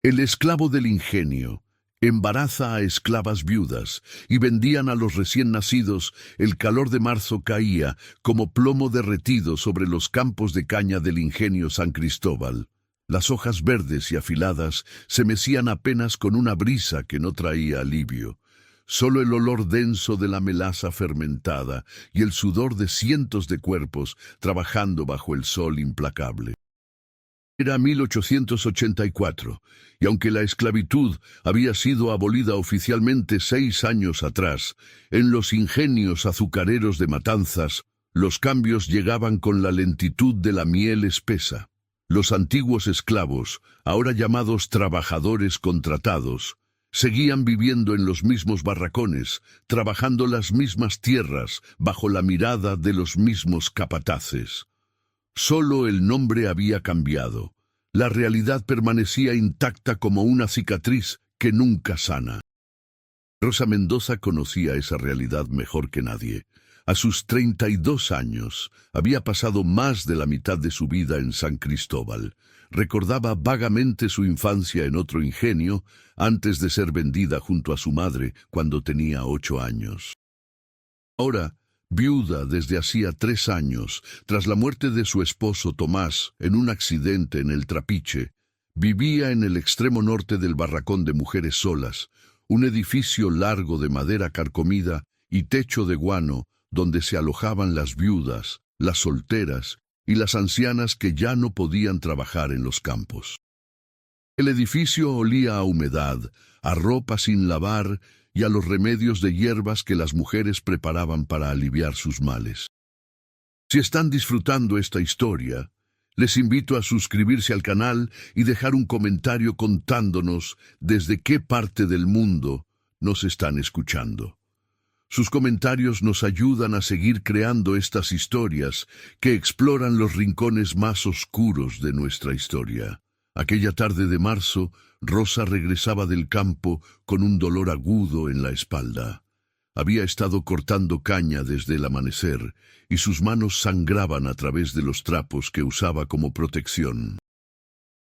El esclavo del ingenio embaraza a esclavas viudas y vendían a los recién nacidos. El calor de marzo caía como plomo derretido sobre los campos de caña del ingenio San Cristóbal. Las hojas verdes y afiladas se mecían apenas con una brisa que no traía alivio. Solo el olor denso de la melaza fermentada y el sudor de cientos de cuerpos trabajando bajo el sol implacable. Era 1884, y aunque la esclavitud había sido abolida oficialmente 6 años atrás, en los ingenios azucareros de Matanzas, los cambios llegaban con la lentitud de la miel espesa. Los antiguos esclavos, ahora llamados trabajadores contratados, seguían viviendo en los mismos barracones, trabajando las mismas tierras, bajo la mirada de los mismos capataces. Solo el nombre había cambiado. La realidad permanecía intacta como una cicatriz que nunca sana. Rosa Mendoza conocía esa realidad mejor que nadie. A sus 32 años, había pasado más de la mitad de su vida en San Cristóbal. Recordaba vagamente su infancia en otro ingenio, antes de ser vendida junto a su madre cuando tenía 8 años. Ahora, viuda desde hacía 3 años, tras la muerte de su esposo Tomás en un accidente en el Trapiche, vivía en el extremo norte del barracón de mujeres solas, un edificio largo de madera carcomida y techo de guano donde se alojaban las viudas, las solteras y las ancianas que ya no podían trabajar en los campos. El edificio olía a humedad, a ropa sin lavar y a los remedios de hierbas que las mujeres preparaban para aliviar sus males. Si están disfrutando esta historia, les invito a suscribirse al canal y dejar un comentario contándonos desde qué parte del mundo nos están escuchando. Sus comentarios nos ayudan a seguir creando estas historias que exploran los rincones más oscuros de nuestra historia. Aquella tarde de marzo, Rosa regresaba del campo con un dolor agudo en la espalda. Había estado cortando caña desde el amanecer y sus manos sangraban a través de los trapos que usaba como protección.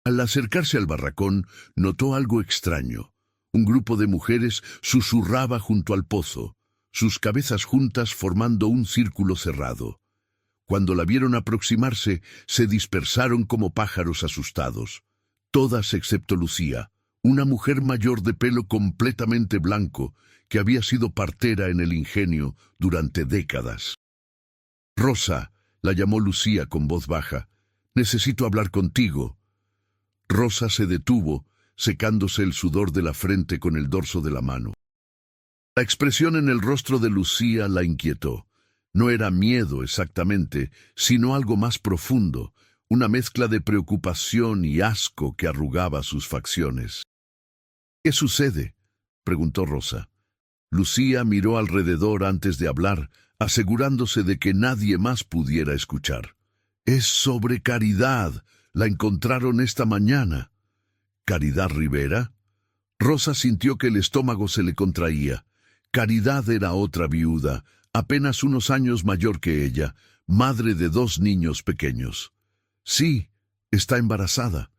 Al acercarse al barracón, notó algo extraño. Un grupo de mujeres susurraba junto al pozo, sus cabezas juntas formando un círculo cerrado. Cuando la vieron aproximarse, se dispersaron como pájaros asustados. Todas excepto Lucía, una mujer mayor de pelo completamente blanco, que había sido partera en el ingenio durante décadas. «Rosa», la llamó Lucía con voz baja, «necesito hablar contigo». Rosa se detuvo, secándose el sudor de la frente con el dorso de la mano. La expresión en el rostro de Lucía la inquietó. No era miedo exactamente, sino algo más profundo, una mezcla de preocupación y asco que arrugaba sus facciones. «¿Qué sucede?», preguntó Rosa. Lucía miró alrededor antes de hablar, asegurándose de que nadie más pudiera escuchar. «Es sobre Caridad. La encontraron esta mañana». «¿Caridad Rivera?». Rosa sintió que el estómago se le contraía. Caridad era otra viuda, apenas unos años mayor que ella, madre de 2 niños pequeños. «Sí, está embarazada».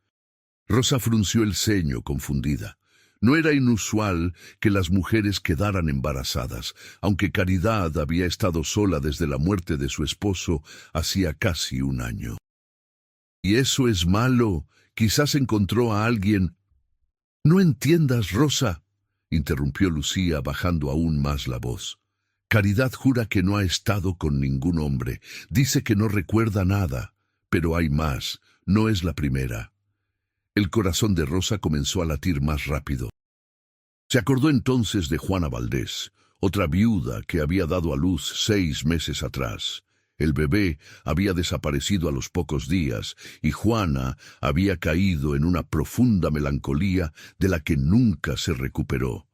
Rosa frunció el ceño, confundida. No era inusual que las mujeres quedaran embarazadas, aunque Caridad había estado sola desde la muerte de su esposo hacía casi 1 año. «¿Y eso es malo? Quizás encontró a alguien». «No entiendas, Rosa», interrumpió Lucía bajando aún más la voz. «Caridad jura que no ha estado con ningún hombre. Dice que no recuerda nada. Pero hay más. No es la primera». El corazón de Rosa comenzó a latir más rápido. Se acordó entonces de Juana Valdés, otra viuda que había dado a luz 6 meses atrás. El bebé había desaparecido a los pocos días y Juana había caído en una profunda melancolía de la que nunca se recuperó.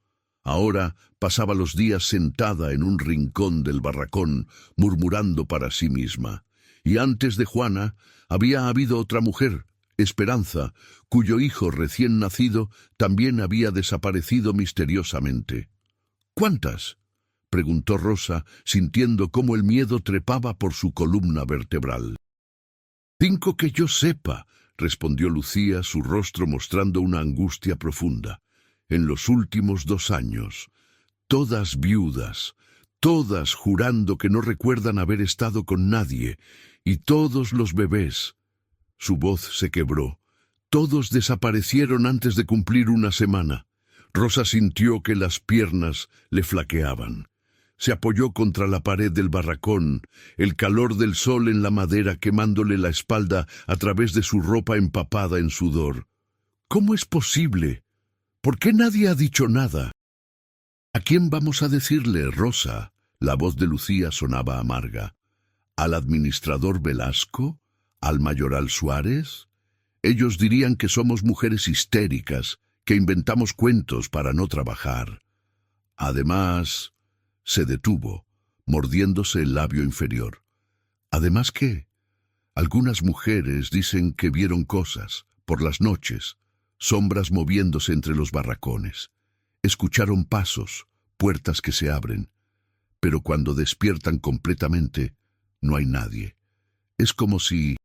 Ahora pasaba los días sentada en un rincón del barracón, murmurando para sí misma. Y antes de Juana había habido otra mujer, Esperanza, cuyo hijo recién nacido también había desaparecido misteriosamente. «¿Cuántas?», preguntó Rosa, sintiendo cómo el miedo trepaba por su columna vertebral. «5 que yo sepa», respondió Lucía, su rostro mostrando una angustia profunda. En los últimos 2 años, todas viudas, todas jurando que no recuerdan haber estado con nadie, y todos los bebés. Su voz se quebró. Todos desaparecieron antes de cumplir 1 semana. Rosa sintió que las piernas le flaqueaban. Se apoyó contra la pared del barracón, el calor del sol en la madera quemándole la espalda a través de su ropa empapada en sudor. ¿Cómo es posible? ¿Por qué nadie ha dicho nada? ¿A quién vamos a decirle, Rosa? La voz de Lucía sonaba amarga. ¿Al administrador Velasco? ¿Al mayoral Suárez? Ellos dirían que somos mujeres histéricas, que inventamos cuentos para no trabajar. Además, se detuvo, mordiéndose el labio inferior. ¿Además qué? Algunas mujeres dicen que vieron cosas, por las noches, sombras moviéndose entre los barracones. Escucharon pasos, puertas que se abren, pero cuando despiertan completamente, no hay nadie. Es como si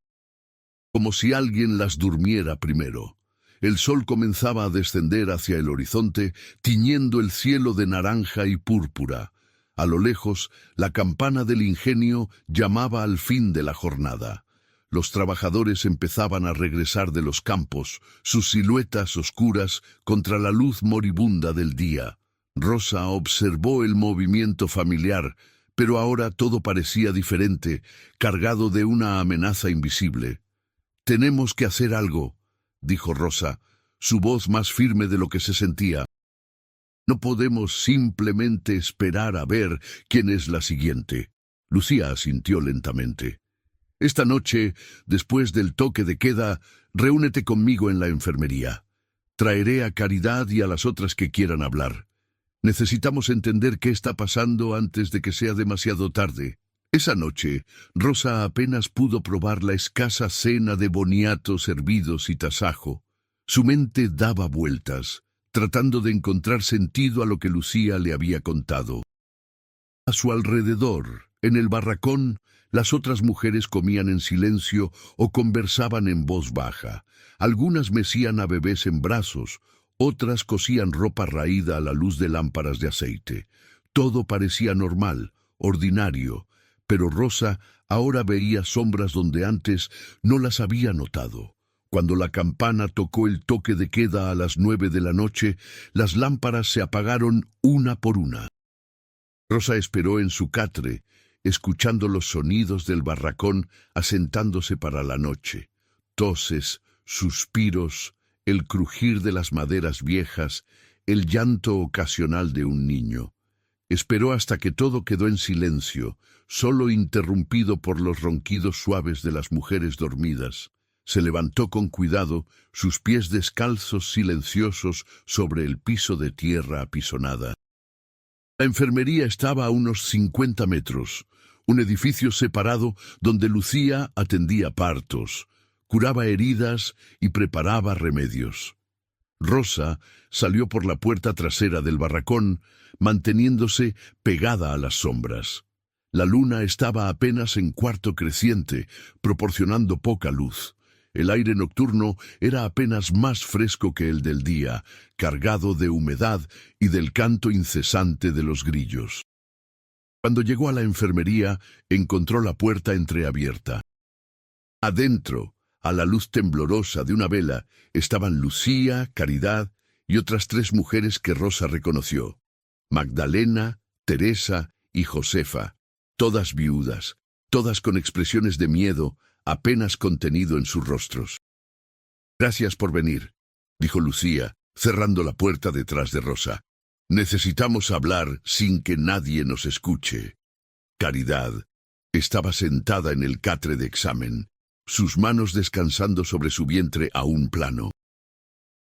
alguien las durmiera primero. El sol comenzaba a descender hacia el horizonte, tiñendo el cielo de naranja y púrpura. A lo lejos, la campana del ingenio llamaba al fin de la jornada. Los trabajadores empezaban a regresar de los campos, sus siluetas oscuras contra la luz moribunda del día. Rosa observó el movimiento familiar, pero ahora todo parecía diferente, cargado de una amenaza invisible. «Tenemos que hacer algo», dijo Rosa, su voz más firme de lo que se sentía. «No podemos simplemente esperar a ver quién es la siguiente». Lucía asintió lentamente. «Esta noche, después del toque de queda, reúnete conmigo en la enfermería. Traeré a Caridad y a las otras que quieran hablar. Necesitamos entender qué está pasando antes de que sea demasiado tarde». Esa noche, Rosa apenas pudo probar la escasa cena de boniatos hervidos y tasajo. Su mente daba vueltas, tratando de encontrar sentido a lo que Lucía le había contado. A su alrededor, en el barracón, las otras mujeres comían en silencio o conversaban en voz baja. Algunas mecían a bebés en brazos, otras cosían ropa raída a la luz de lámparas de aceite. Todo parecía normal, ordinario, pero Rosa ahora veía sombras donde antes no las había notado. Cuando la campana tocó el toque de queda a las 9 de la noche, las lámparas se apagaron una por una. Rosa esperó en su catre, escuchando los sonidos del barracón asentándose para la noche. Toses, suspiros, el crujir de las maderas viejas, el llanto ocasional de un niño. Esperó hasta que todo quedó en silencio, solo interrumpido por los ronquidos suaves de las mujeres dormidas. Se levantó con cuidado, sus pies descalzos silenciosos sobre el piso de tierra apisonada. La enfermería estaba a unos 50 metros, un edificio separado donde Lucía atendía partos, curaba heridas y preparaba remedios. Rosa salió por la puerta trasera del barracón, manteniéndose pegada a las sombras. La luna estaba apenas en cuarto creciente, proporcionando poca luz. El aire nocturno era apenas más fresco que el del día, cargado de humedad y del canto incesante de los grillos. Cuando llegó a la enfermería, encontró la puerta entreabierta. Adentro, a la luz temblorosa de una vela, estaban Lucía, Caridad y otras 3 mujeres que Rosa reconoció: Magdalena, Teresa y Josefa, todas viudas, todas con expresiones de miedo apenas contenido en sus rostros. «Gracias por venir», dijo Lucía, cerrando la puerta detrás de Rosa. «Necesitamos hablar sin que nadie nos escuche». Caridad estaba sentada en el catre de examen, sus manos descansando sobre su vientre aún plano.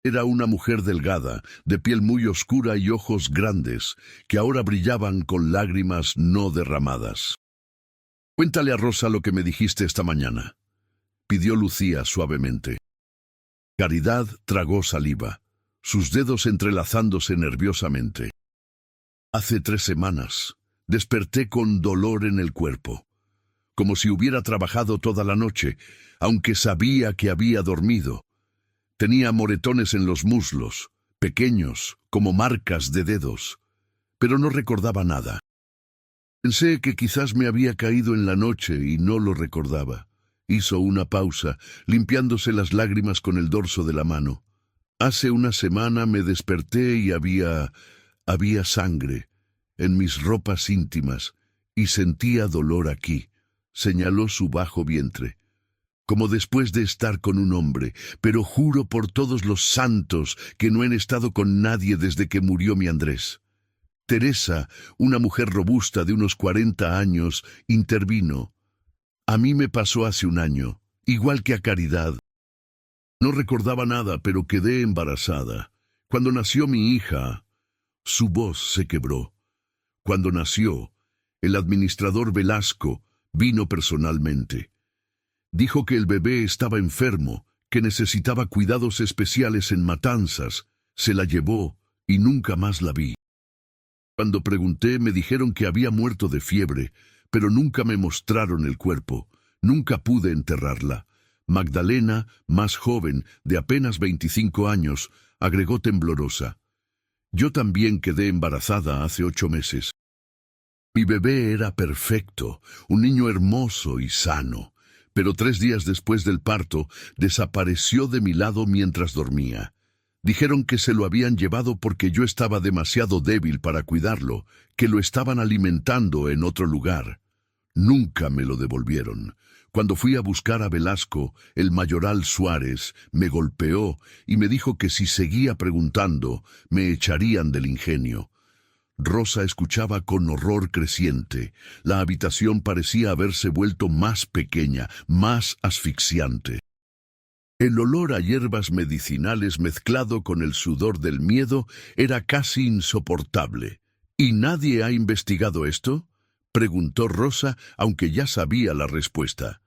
Era una mujer delgada, de piel muy oscura y ojos grandes, que ahora brillaban con lágrimas no derramadas. «Cuéntale a Rosa lo que me dijiste esta mañana», pidió Lucía suavemente. Caridad tragó saliva, sus dedos entrelazándose nerviosamente. «Hace 3 semanas, desperté con dolor en el cuerpo, como si hubiera trabajado toda la noche, aunque sabía que había dormido. Tenía moretones en los muslos, pequeños, como marcas de dedos, pero no recordaba nada. Pensé que quizás me había caído en la noche y no lo recordaba. Hizo una pausa, limpiándose las lágrimas con el dorso de la mano. Hace una semana me desperté y había sangre en mis ropas íntimas y sentía dolor aquí. Señaló su bajo vientre, como después de estar con un hombre, pero juro por todos los santos que no he estado con nadie desde que murió mi Andrés. Teresa, una mujer robusta de unos 40 años, intervino. A mí me pasó hace un año, igual que a Caridad. No recordaba nada, pero quedé embarazada. Cuando nació mi hija, su voz se quebró. Cuando nació, el administrador Velasco vino personalmente. Dijo que el bebé estaba enfermo, que necesitaba cuidados especiales en Matanzas. Se la llevó y nunca más la vi. Cuando pregunté, me dijeron que había muerto de fiebre, pero nunca me mostraron el cuerpo. Nunca pude enterrarla. Magdalena, más joven, de apenas 25 años, agregó temblorosa. Yo también quedé embarazada hace 8 meses. Mi bebé era perfecto, un niño hermoso y sano, pero 3 días después del parto, desapareció de mi lado mientras dormía. Dijeron que se lo habían llevado porque yo estaba demasiado débil para cuidarlo, que lo estaban alimentando en otro lugar. Nunca me lo devolvieron. Cuando fui a buscar a Velasco, el mayoral Suárez me golpeó y me dijo que si seguía preguntando, me echarían del ingenio. Rosa escuchaba con horror creciente. La habitación parecía haberse vuelto más pequeña, más asfixiante. El olor a hierbas medicinales mezclado con el sudor del miedo era casi insoportable. ¿Y nadie ha investigado esto?, preguntó Rosa, aunque ya sabía la respuesta.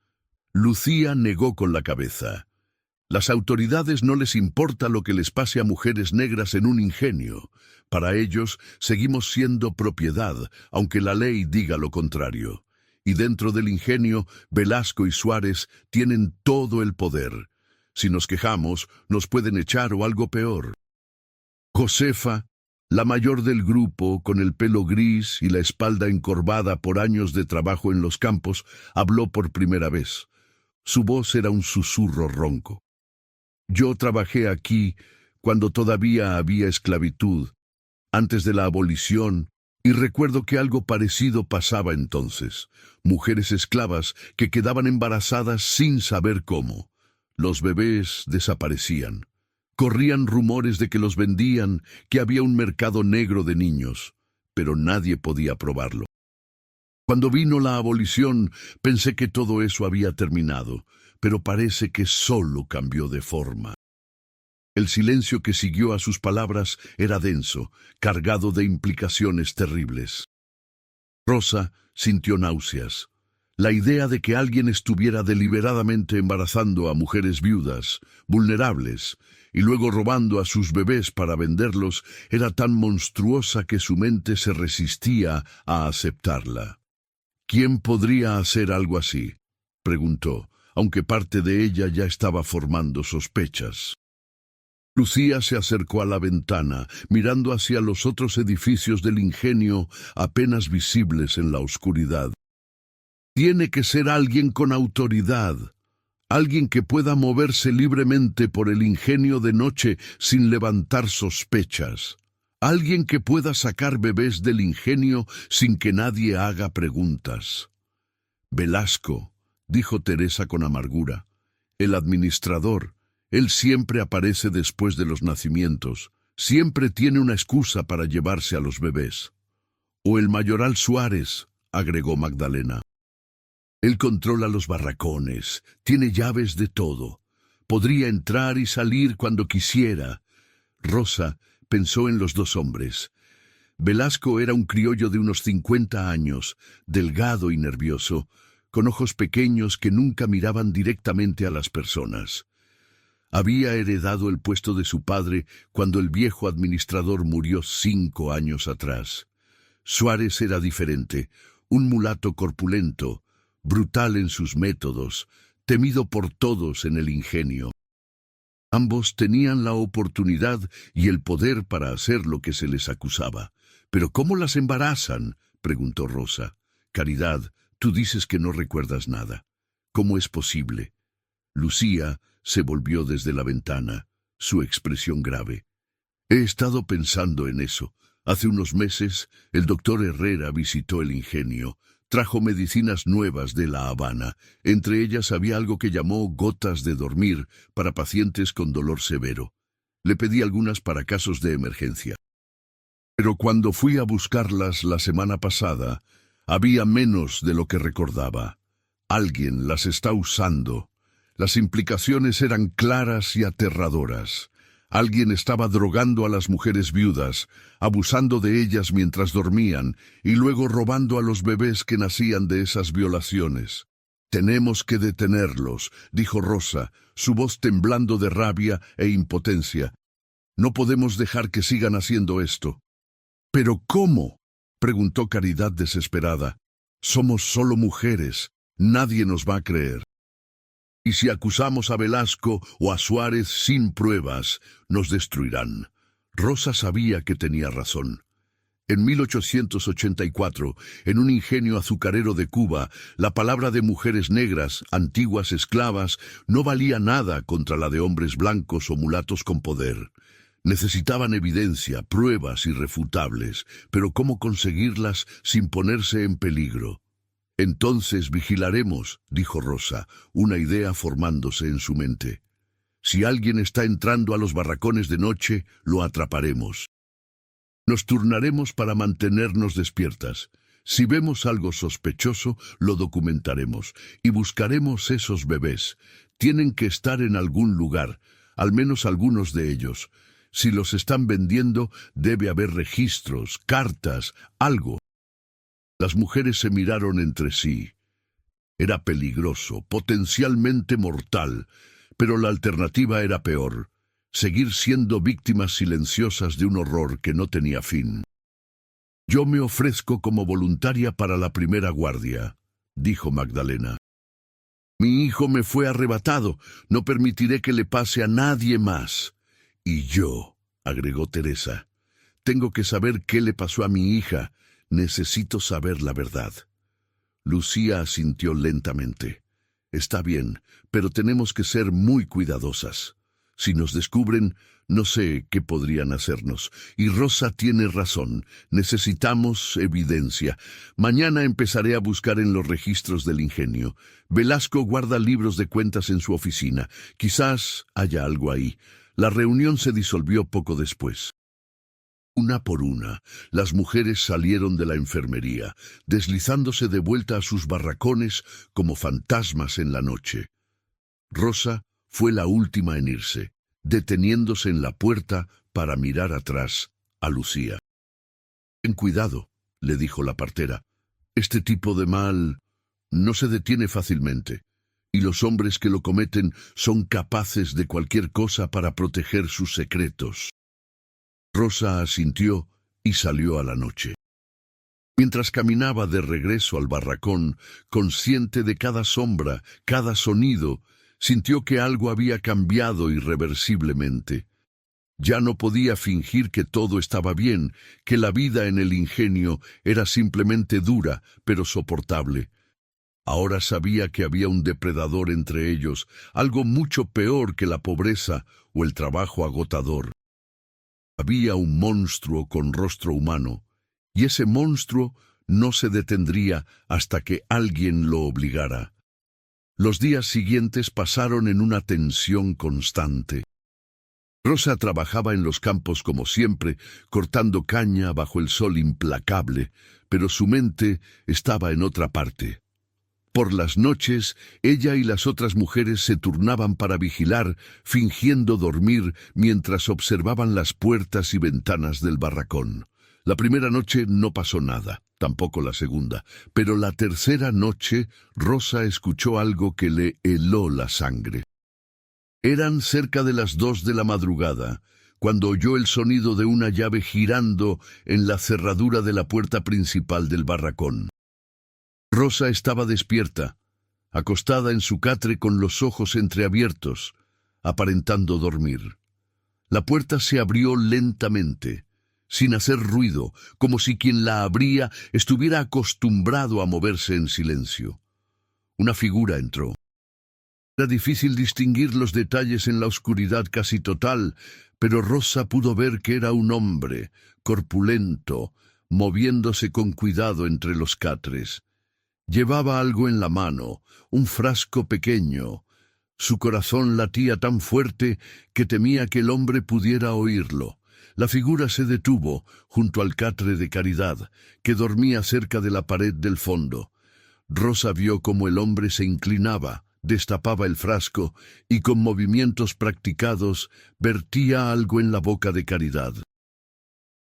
Lucía negó con la cabeza. Las autoridades no les importa lo que les pase a mujeres negras en un ingenio. Para ellos seguimos siendo propiedad, aunque la ley diga lo contrario. Y dentro del ingenio, Velasco y Suárez tienen todo el poder. Si nos quejamos, nos pueden echar o algo peor. Josefa, la mayor del grupo, con el pelo gris y la espalda encorvada por años de trabajo en los campos, habló por primera vez. Su voz era un susurro ronco. Yo trabajé aquí cuando todavía había esclavitud, antes de la abolición, y recuerdo que algo parecido pasaba entonces. Mujeres esclavas que quedaban embarazadas sin saber cómo. Los bebés desaparecían. Corrían rumores de que los vendían, que había un mercado negro de niños, pero nadie podía probarlo. Cuando vino la abolición, pensé que todo eso había terminado, pero parece que solo cambió de forma. El silencio que siguió a sus palabras era denso, cargado de implicaciones terribles. Rosa sintió náuseas. La idea de que alguien estuviera deliberadamente embarazando a mujeres viudas, vulnerables, y luego robando a sus bebés para venderlos, era tan monstruosa que su mente se resistía a aceptarla. ¿Quién podría hacer algo así?, preguntó, aunque parte de ella ya estaba formando sospechas. Lucía se acercó a la ventana, mirando hacia los otros edificios del ingenio apenas visibles en la oscuridad. Tiene que ser alguien con autoridad, alguien que pueda moverse libremente por el ingenio de noche sin levantar sospechas, alguien que pueda sacar bebés del ingenio sin que nadie haga preguntas. Velasco, dijo Teresa con amargura, el administrador. Él siempre aparece después de los nacimientos, siempre tiene una excusa para llevarse a los bebés. O el mayoral Suárez, agregó Magdalena. Él controla los barracones, tiene llaves de todo. Podría entrar y salir cuando quisiera. Rosa pensó en los 2 hombres. Velasco era un criollo de unos 50 años, delgado y nervioso, con ojos pequeños que nunca miraban directamente a las personas. Había heredado el puesto de su padre cuando el viejo administrador murió 5 años atrás. Suárez era diferente, un mulato corpulento, brutal en sus métodos, temido por todos en el ingenio. Ambos tenían la oportunidad y el poder para hacer lo que se les acusaba. «¿Pero cómo las embarazan?», preguntó Rosa. «Caridad, tú dices que no recuerdas nada. ¿Cómo es posible?». Lucía se volvió desde la ventana, su expresión grave. «He estado pensando en eso. Hace unos meses, el doctor Herrera visitó el ingenio. Trajo medicinas nuevas de La Habana. Entre ellas había algo que llamó gotas de dormir para pacientes con dolor severo. Le pedí algunas para casos de emergencia. Pero cuando fui a buscarlas la semana pasada, había menos de lo que recordaba. Alguien las está usando. Las implicaciones eran claras y aterradoras. Alguien estaba drogando a las mujeres viudas, abusando de ellas mientras dormían y luego robando a los bebés que nacían de esas violaciones. «Tenemos que detenerlos», dijo Rosa, su voz temblando de rabia e impotencia. «No podemos dejar que sigan haciendo esto». «¿Pero cómo?», preguntó Caridad desesperada. «Somos solo mujeres. Nadie nos va a creer. Y si acusamos a Velasco o a Suárez sin pruebas, nos destruirán». Rosa sabía que tenía razón. En 1884, en un ingenio azucarero de Cuba, la palabra de mujeres negras, antiguas esclavas, no valía nada contra la de hombres blancos o mulatos con poder. Necesitaban evidencia, pruebas irrefutables, pero ¿cómo conseguirlas sin ponerse en peligro? «Entonces vigilaremos», dijo Rosa, una idea formándose en su mente. «Si alguien está entrando a los barracones de noche, lo atraparemos. Nos turnaremos para mantenernos despiertas. Si vemos algo sospechoso, lo documentaremos y buscaremos esos bebés. Tienen que estar en algún lugar, al menos algunos de ellos. Si los están vendiendo, debe haber registros, cartas, algo». Las mujeres se miraron entre sí. Era peligroso, potencialmente mortal, pero la alternativa era peor: seguir siendo víctimas silenciosas de un horror que no tenía fin. «Yo me ofrezco como voluntaria para la primera guardia», dijo Magdalena. «Mi hijo me fue arrebatado, no permitiré que le pase a nadie más». «Y yo», agregó Teresa, «tengo que saber qué le pasó a mi hija. Necesito saber la verdad». Lucía asintió lentamente. «Está bien, pero tenemos que ser muy cuidadosas. Si nos descubren, no sé qué podrían hacernos. Y Rosa tiene razón. Necesitamos evidencia. Mañana empezaré a buscar en los registros del ingenio. Velasco guarda libros de cuentas en su oficina. Quizás haya algo ahí». La reunión se disolvió poco después. Una por una, las mujeres salieron de la enfermería, deslizándose de vuelta a sus barracones como fantasmas en la noche. Rosa fue la última en irse, deteniéndose en la puerta para mirar atrás a Lucía. «Ten cuidado», le dijo la partera. «Este tipo de mal no se detiene fácilmente, y los hombres que lo cometen son capaces de cualquier cosa para proteger sus secretos». Rosa asintió y salió a la noche. Mientras caminaba de regreso al barracón, consciente de cada sombra, cada sonido, sintió que algo había cambiado irreversiblemente. Ya no podía fingir que todo estaba bien, que la vida en el ingenio era simplemente dura, pero soportable. Ahora sabía que había un depredador entre ellos, algo mucho peor que la pobreza o el trabajo agotador. Había un monstruo con rostro humano, y ese monstruo no se detendría hasta que alguien lo obligara. Los días siguientes pasaron en una tensión constante. Rosa trabajaba en los campos como siempre, cortando caña bajo el sol implacable, pero su mente estaba en otra parte. Por las noches, ella y las otras mujeres se turnaban para vigilar, fingiendo dormir mientras observaban las puertas y ventanas del barracón. La primera noche no pasó nada, tampoco la segunda, pero la tercera noche Rosa escuchó algo que le heló la sangre. Eran cerca de las 2 de la madrugada, cuando oyó el sonido de una llave girando en la cerradura de la puerta principal del barracón. Rosa estaba despierta, acostada en su catre con los ojos entreabiertos, aparentando dormir. La puerta se abrió lentamente, sin hacer ruido, como si quien la abría estuviera acostumbrado a moverse en silencio. Una figura entró. Era difícil distinguir los detalles en la oscuridad casi total, pero Rosa pudo ver que era un hombre, corpulento, moviéndose con cuidado entre los catres. Llevaba algo en la mano, un frasco pequeño. Su corazón latía tan fuerte que temía que el hombre pudiera oírlo. La figura se detuvo junto al catre de Caridad, que dormía cerca de la pared del fondo. Rosa vio cómo el hombre se inclinaba, destapaba el frasco y con movimientos practicados vertía algo en la boca de Caridad.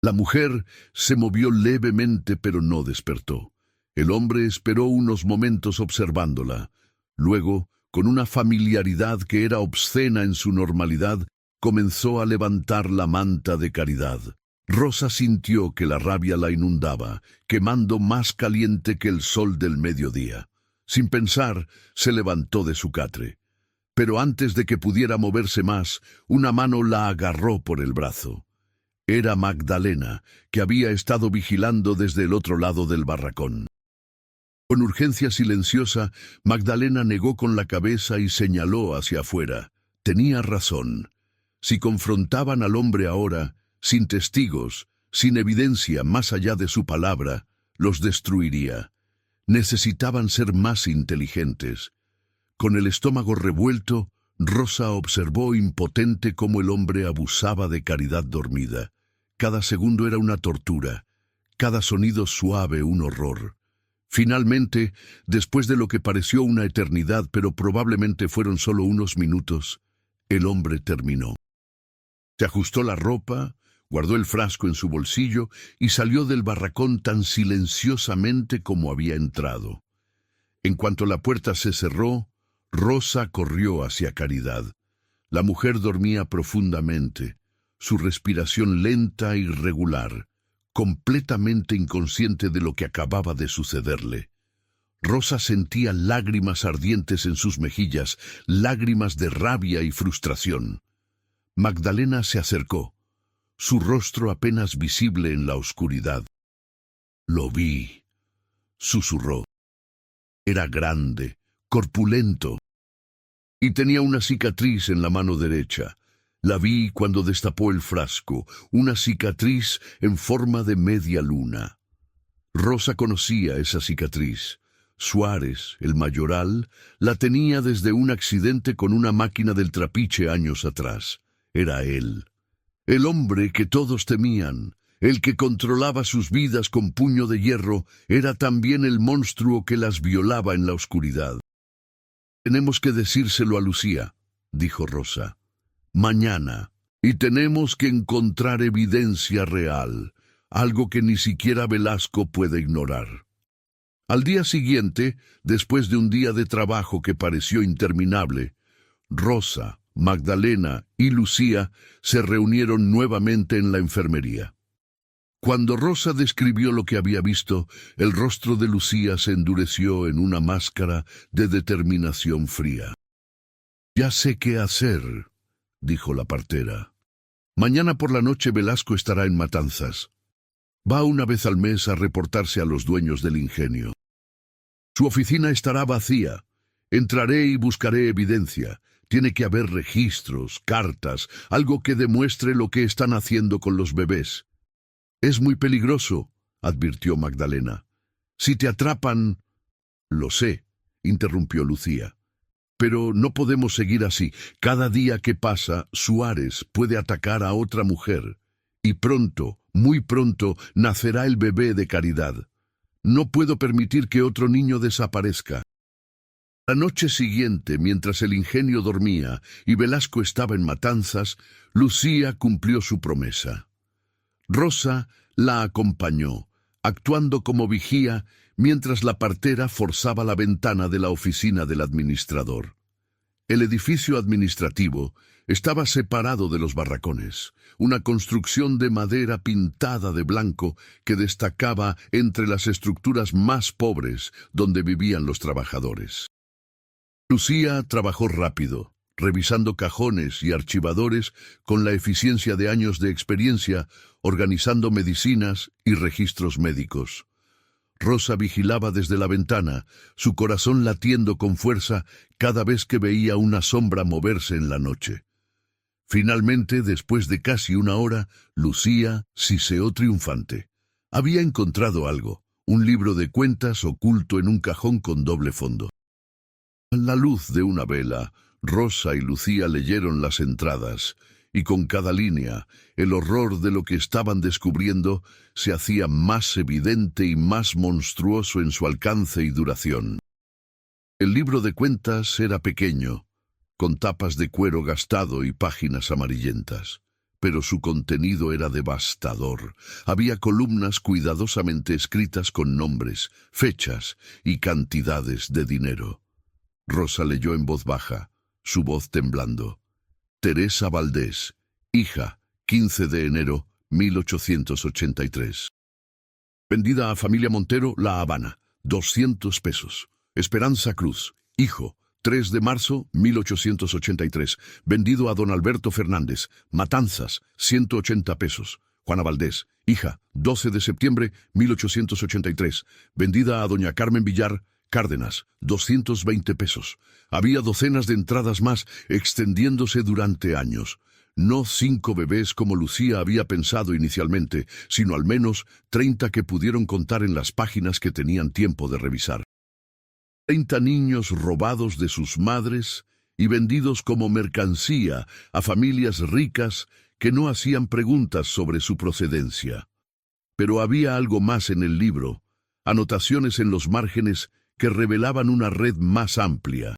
La mujer se movió levemente pero no despertó. El hombre esperó unos momentos observándola. Luego, con una familiaridad que era obscena en su normalidad, comenzó a levantar la manta de Caridad. Rosa sintió que la rabia la inundaba, quemando más caliente que el sol del mediodía. Sin pensar, se levantó de su catre. Pero antes de que pudiera moverse más, una mano la agarró por el brazo. Era Magdalena, que había estado vigilando desde el otro lado del barracón. Con urgencia silenciosa, Magdalena negó con la cabeza y señaló hacia afuera. Tenía razón. Si confrontaban al hombre ahora, sin testigos, sin evidencia más allá de su palabra, los destruiría. Necesitaban ser más inteligentes. Con el estómago revuelto, Rosa observó impotente cómo el hombre abusaba de Caridad dormida. Cada segundo era una tortura, cada sonido suave un horror. Finalmente, después de lo que pareció una eternidad, pero probablemente fueron solo unos minutos, el hombre terminó. Se ajustó la ropa, guardó el frasco en su bolsillo y salió del barracón tan silenciosamente como había entrado. En cuanto la puerta se cerró, Rosa corrió hacia Caridad. La mujer dormía profundamente, su respiración lenta y regular, completamente inconsciente de lo que acababa de sucederle. Rosa sentía lágrimas ardientes en sus mejillas, lágrimas de rabia y frustración. Magdalena se acercó, su rostro apenas visible en la oscuridad. «Lo vi», susurró. Era grande, corpulento, y tenía una cicatriz en la mano derecha. La vi cuando destapó el frasco, una cicatriz en forma de media luna. Rosa conocía esa cicatriz. Suárez, el mayoral, la tenía desde un accidente con una máquina del trapiche años atrás. Era él. El hombre que todos temían, el que controlaba sus vidas con puño de hierro, era también el monstruo que las violaba en la oscuridad. «Tenemos que decírselo a Lucía», dijo Rosa. «Mañana. Y tenemos que encontrar evidencia real, algo que ni siquiera Velasco puede ignorar». Al día siguiente, después de un día de trabajo que pareció interminable, Rosa, Magdalena y Lucía se reunieron nuevamente en la enfermería. Cuando Rosa describió lo que había visto, el rostro de Lucía se endureció en una máscara de determinación fría. «Ya sé qué hacer», dijo la partera. «Mañana por la noche Velasco estará en Matanzas. Va una vez al mes a reportarse a los dueños del ingenio. Su oficina estará vacía. Entraré y buscaré evidencia. Tiene que haber registros, cartas, algo que demuestre lo que están haciendo con los bebés». «Es muy peligroso», advirtió Magdalena. «Si te atrapan...» «Lo sé», interrumpió Lucía. «Pero no podemos seguir así. Cada día que pasa, Suárez puede atacar a otra mujer. Y pronto, muy pronto, nacerá el bebé de Caridad. No puedo permitir que otro niño desaparezca». La noche siguiente, mientras el ingenio dormía y Velasco estaba en Matanzas, Lucía cumplió su promesa. Rosa la acompañó, actuando como vigía, mientras la partera forzaba la ventana de la oficina del administrador. El edificio administrativo, Estaba separado de los barracones, una construcción de madera pintada de blanco que destacaba entre las estructuras más pobres donde vivían los trabajadores. Lucía trabajó rápido, revisando cajones y archivadores con la eficiencia de años de experiencia, organizando medicinas y registros médicos. Rosa vigilaba desde la ventana, su corazón latiendo con fuerza cada vez que veía una sombra moverse en la noche. Finalmente, después de casi una hora, Lucía siseó triunfante. Había encontrado algo, un libro de cuentas oculto en un cajón con doble fondo. A la luz de una vela, Rosa y Lucía leyeron las entradas, y con cada línea, el horror de lo que estaban descubriendo se hacía más evidente y más monstruoso en su alcance y duración. El libro de cuentas era pequeño, con tapas de cuero gastado y páginas amarillentas, pero su contenido era devastador. Había columnas cuidadosamente escritas con nombres, fechas y cantidades de dinero. Rosa leyó en voz baja, su voz temblando. Teresa Valdés, hija, 15 de enero, 1883. Vendida a familia Montero, La Habana, 200 pesos. Esperanza Cruz, hijo, 3 de marzo, 1883. Vendido a don Alberto Fernández, Matanzas, 180 pesos. Juana Valdés, hija, 12 de septiembre, 1883. Vendida a doña Carmen Villar, Cárdenas, 220 pesos. Había docenas de entradas más, extendiéndose durante años. No 5 bebés como Lucía había pensado inicialmente, sino al menos 30 que pudieron contar en las páginas que tenían tiempo de revisar. 30 niños robados de sus madres y vendidos como mercancía a familias ricas que no hacían preguntas sobre su procedencia. Pero había algo más en el libro, anotaciones en los márgenes que revelaban una red más amplia.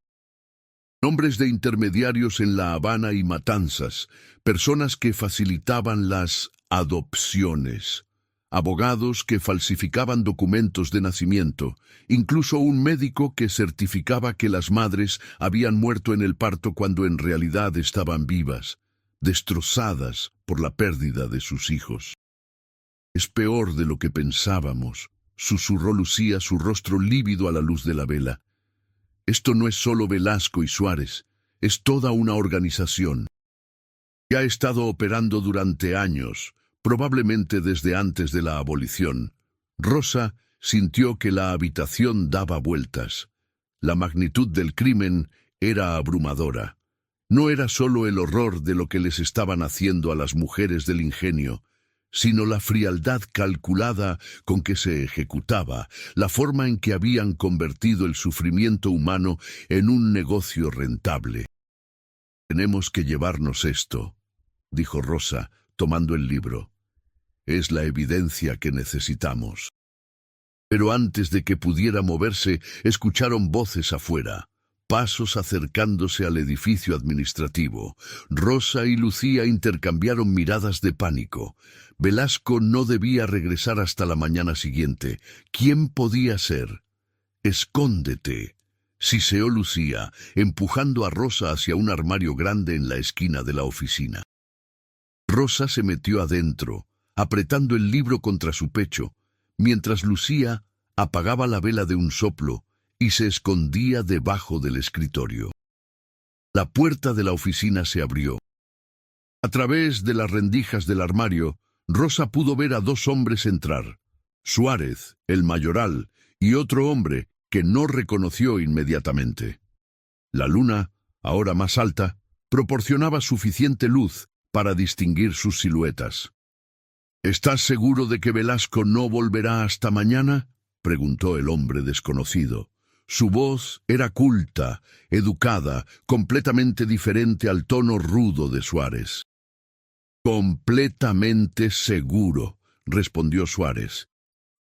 Nombres de intermediarios en La Habana y Matanzas, personas que facilitaban las adopciones, abogados que falsificaban documentos de nacimiento, incluso un médico que certificaba que las madres habían muerto en el parto cuando en realidad estaban vivas, destrozadas por la pérdida de sus hijos. Es peor de lo que pensábamos, susurró Lucía, su rostro lívido a la luz de la vela. Esto no es solo Velasco y Suárez, es toda una organización. Que ha estado operando durante años, probablemente desde antes de la abolición. Rosa sintió que la habitación daba vueltas. La magnitud del crimen era abrumadora. No era solo el horror de lo que les estaban haciendo a las mujeres del ingenio, sino la frialdad calculada con que se ejecutaba, la forma en que habían convertido el sufrimiento humano en un negocio rentable. «Tenemos que llevarnos esto», dijo Rosa, tomando el libro. «Es la evidencia que necesitamos». Pero antes de que pudiera moverse, escucharon voces afuera. Pasos acercándose al edificio administrativo. Rosa y Lucía intercambiaron miradas de pánico. Velasco no debía regresar hasta la mañana siguiente. ¿Quién podía ser? «Escóndete», siseó Lucía, empujando a Rosa hacia un armario grande en la esquina de la oficina. Rosa se metió adentro, apretando el libro contra su pecho, mientras Lucía apagaba la vela de un soplo y se escondía debajo del escritorio. La puerta de la oficina se abrió. A través de las rendijas del armario, Rosa pudo ver a 2 hombres entrar. Suárez, el mayoral, y otro hombre que no reconoció inmediatamente. La luna, ahora más alta, proporcionaba suficiente luz para distinguir sus siluetas. «¿Estás seguro de que Velasco no volverá hasta mañana?», preguntó el hombre desconocido. Su voz era culta, educada, completamente diferente al tono rudo de Suárez. «Completamente seguro», respondió Suárez.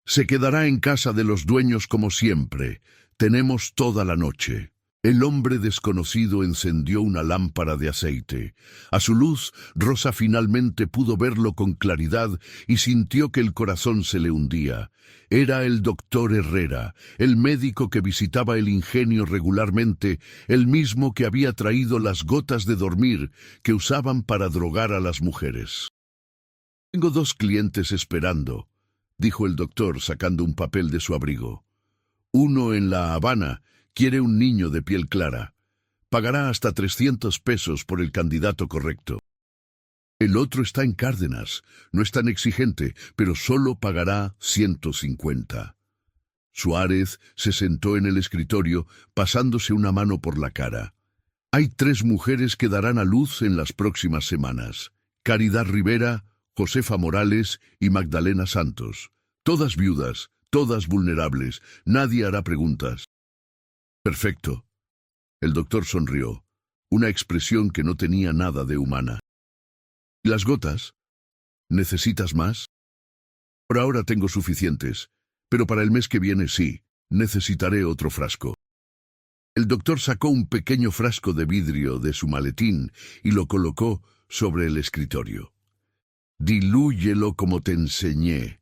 «Se quedará en casa de los dueños como siempre. Tenemos toda la noche». El hombre desconocido encendió una lámpara de aceite. A su luz, Rosa finalmente pudo verlo con claridad y sintió que el corazón se le hundía. Era el doctor Herrera, el médico que visitaba el ingenio regularmente, el mismo que había traído las gotas de dormir que usaban para drogar a las mujeres. «Tengo 2 clientes esperando», dijo el doctor sacando un papel de su abrigo. «Uno en La Habana quiere un niño de piel clara. Pagará hasta 300 pesos por el candidato correcto. El otro está en Cárdenas, no es tan exigente, pero solo pagará 150. Suárez se sentó en el escritorio, pasándose una mano por la cara. «Hay 3 mujeres que darán a luz en las próximas semanas. Caridad Rivera, Josefa Morales y Magdalena Santos. Todas viudas, todas vulnerables, nadie hará preguntas». «Perfecto». El doctor sonrió, una expresión que no tenía nada de humana. «¿Y las gotas? ¿Necesitas más?» «Por ahora tengo suficientes, pero para el mes que viene sí, necesitaré otro frasco». El doctor sacó un pequeño frasco de vidrio de su maletín y lo colocó sobre el escritorio. «Dilúyelo como te enseñé.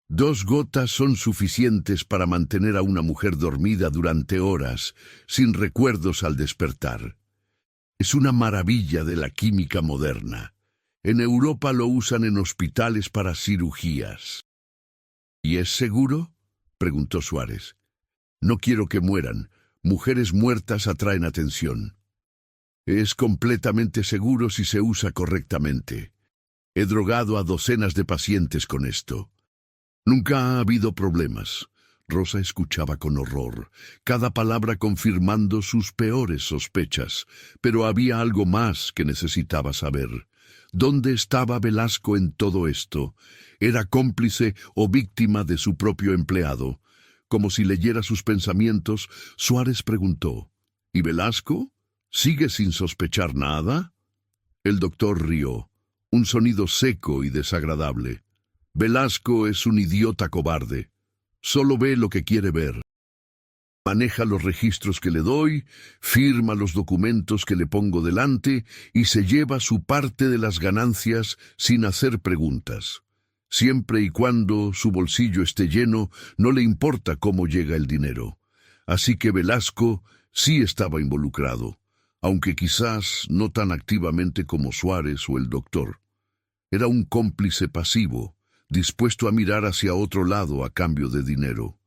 2 gotas son suficientes para mantener a una mujer dormida durante horas, sin recuerdos al despertar. Es una maravilla de la química moderna. En Europa lo usan en hospitales para cirugías». «¿Y es seguro?», preguntó Suárez. «No quiero que mueran. Mujeres muertas atraen atención». «Es completamente seguro si se usa correctamente. He drogado a docenas de pacientes con esto. Nunca ha habido problemas». Rosa escuchaba con horror, cada palabra confirmando sus peores sospechas, pero había algo más que necesitaba saber. ¿Dónde estaba Velasco en todo esto? ¿Era cómplice o víctima de su propio empleado? Como si leyera sus pensamientos, Suárez preguntó: «¿Y Velasco? ¿Sigue sin sospechar nada?» El doctor rió, un sonido seco y desagradable. «Velasco es un idiota cobarde. Solo ve lo que quiere ver. Maneja los registros que le doy, firma los documentos que le pongo delante y se lleva su parte de las ganancias sin hacer preguntas. Siempre y cuando su bolsillo esté lleno, no le importa cómo llega el dinero. Así que Velasco sí estaba involucrado, aunque quizás no tan activamente como Suárez o el doctor. Era un cómplice pasivo, dispuesto a mirar hacia otro lado a cambio de dinero.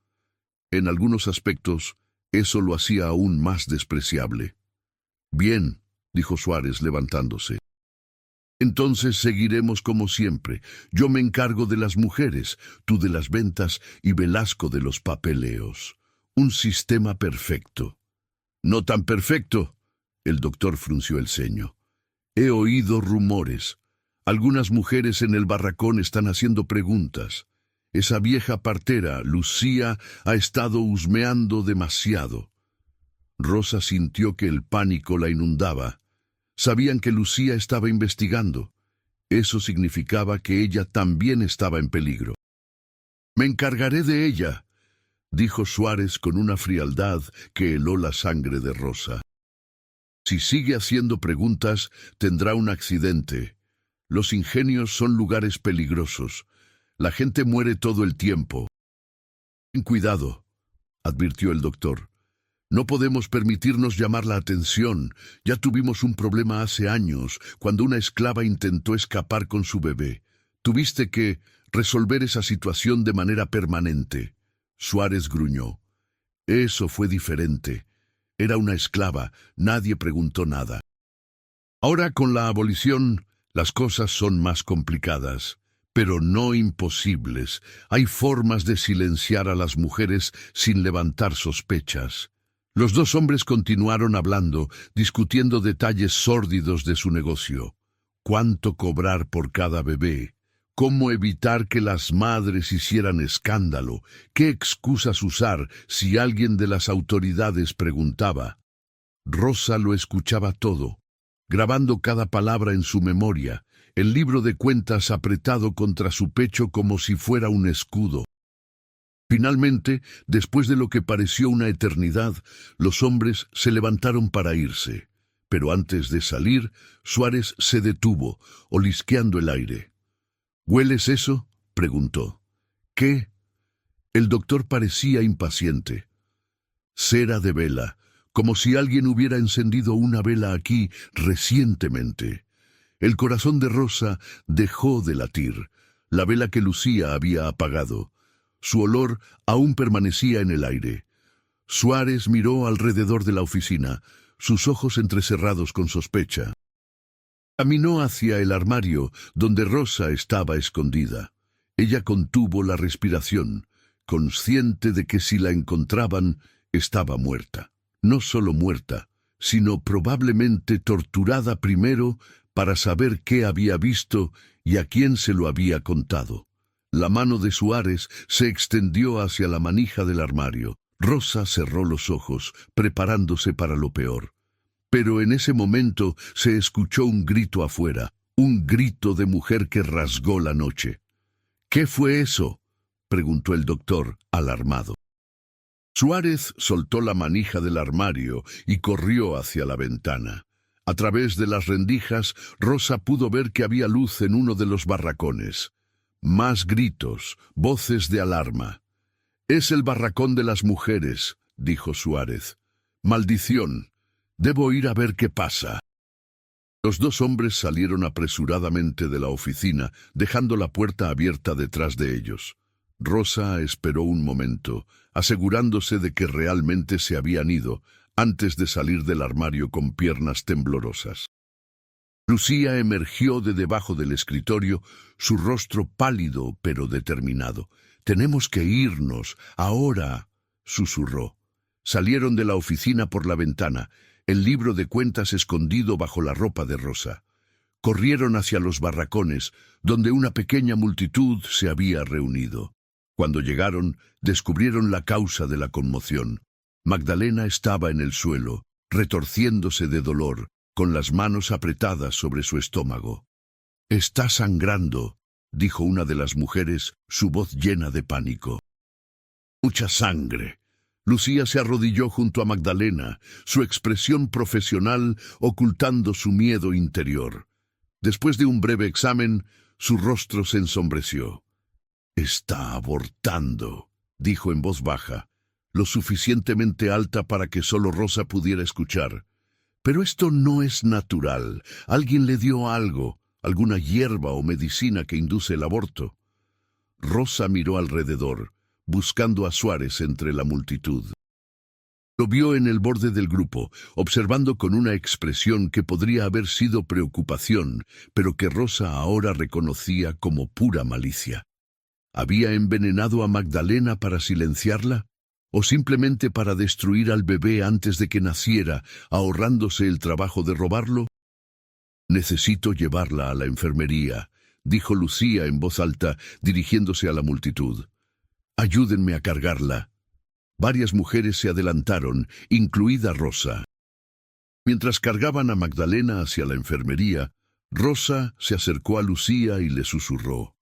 En algunos aspectos, eso lo hacía aún más despreciable. «Bien», dijo Suárez levantándose. «Entonces seguiremos como siempre. Yo me encargo de las mujeres, tú de las ventas y Velasco de los papeleos. Un sistema perfecto». «No tan perfecto», el doctor frunció el ceño. «He oído rumores. Algunas mujeres en el barracón están haciendo preguntas. Esa vieja partera, Lucía, ha estado husmeando demasiado». Rosa sintió que el pánico la inundaba. Sabían que Lucía estaba investigando. Eso significaba que ella también estaba en peligro. «Me encargaré de ella», dijo Suárez con una frialdad que heló la sangre de Rosa. «Si sigue haciendo preguntas, tendrá un accidente. Los ingenios son lugares peligrosos. La gente muere todo el tiempo». «Ten cuidado», advirtió el doctor. «No podemos permitirnos llamar la atención. Ya tuvimos un problema hace años, cuando una esclava intentó escapar con su bebé. Tuviste que resolver esa situación de manera permanente». Suárez gruñó. «Eso fue diferente. Era una esclava, nadie preguntó nada. Ahora con la abolición, las cosas son más complicadas, pero no imposibles. Hay formas de silenciar a las mujeres sin levantar sospechas». Los 2 hombres continuaron hablando, discutiendo detalles sórdidos de su negocio. ¿Cuánto cobrar por cada bebé? ¿Cómo evitar que las madres hicieran escándalo? ¿Qué excusas usar si alguien de las autoridades preguntaba? Rosa lo escuchaba todo, grabando cada palabra en su memoria, el libro de cuentas apretado contra su pecho como si fuera un escudo. Finalmente, después de lo que pareció una eternidad, los hombres se levantaron para irse. Pero antes de salir, Suárez se detuvo, olisqueando el aire. —¿Hueles eso? —preguntó. —¿Qué? El doctor parecía impaciente. Cera de vela, como si alguien hubiera encendido una vela aquí recientemente. El corazón de Rosa dejó de latir. La vela que Lucía había apagado. Su olor aún permanecía en el aire. Suárez miró alrededor de la oficina, sus ojos entrecerrados con sospecha. Caminó hacia el armario donde Rosa estaba escondida. Ella contuvo la respiración, consciente de que si la encontraban, estaba muerta. No solo muerta, sino probablemente torturada primero para saber qué había visto y a quién se lo había contado. La mano de Suárez se extendió hacia la manija del armario. Rosa cerró los ojos, preparándose para lo peor. Pero en ese momento se escuchó un grito afuera, un grito de mujer que rasgó la noche. —¿Qué fue eso? —preguntó el doctor, alarmado. Suárez soltó la manija del armario y corrió hacia la ventana. A través de las rendijas, Rosa pudo ver que había luz en uno de los barracones. Más gritos, voces de alarma. —Es el barracón de las mujeres —dijo Suárez. —Maldición. Debo ir a ver qué pasa. Los dos hombres salieron apresuradamente de la oficina, dejando la puerta abierta detrás de ellos. Rosa esperó un momento, asegurándose de que realmente se habían ido, antes de salir del armario con piernas temblorosas. Lucía emergió de debajo del escritorio, su rostro pálido pero determinado. —Tenemos que irnos, ahora —susurró. Salieron de la oficina por la ventana, el libro de cuentas escondido bajo la ropa de Rosa. Corrieron hacia los barracones, donde una pequeña multitud se había reunido. Cuando llegaron, descubrieron la causa de la conmoción. Magdalena estaba en el suelo, retorciéndose de dolor, con las manos apretadas sobre su estómago. —Está sangrando —dijo una de las mujeres, su voz llena de pánico. —Mucha sangre. Lucía se arrodilló junto a Magdalena, su expresión profesional ocultando su miedo interior. Después de un breve examen, su rostro se ensombreció. —Está abortando —dijo en voz baja, lo suficientemente alta para que solo Rosa pudiera escuchar. Pero esto no es natural. Alguien le dio algo, alguna hierba o medicina que induce el aborto. Rosa miró alrededor, buscando a Suárez entre la multitud. Lo vio en el borde del grupo, observando con una expresión que podría haber sido preocupación, pero que Rosa ahora reconocía como pura malicia. ¿Había envenenado a Magdalena para silenciarla? ¿O simplemente para destruir al bebé antes de que naciera, ahorrándose el trabajo de robarlo? —Necesito llevarla a la enfermería —dijo Lucía en voz alta, dirigiéndose a la multitud. —Ayúdenme a cargarla. Varias mujeres se adelantaron, incluida Rosa. Mientras cargaban a Magdalena hacia la enfermería, Rosa se acercó a Lucía y le susurró: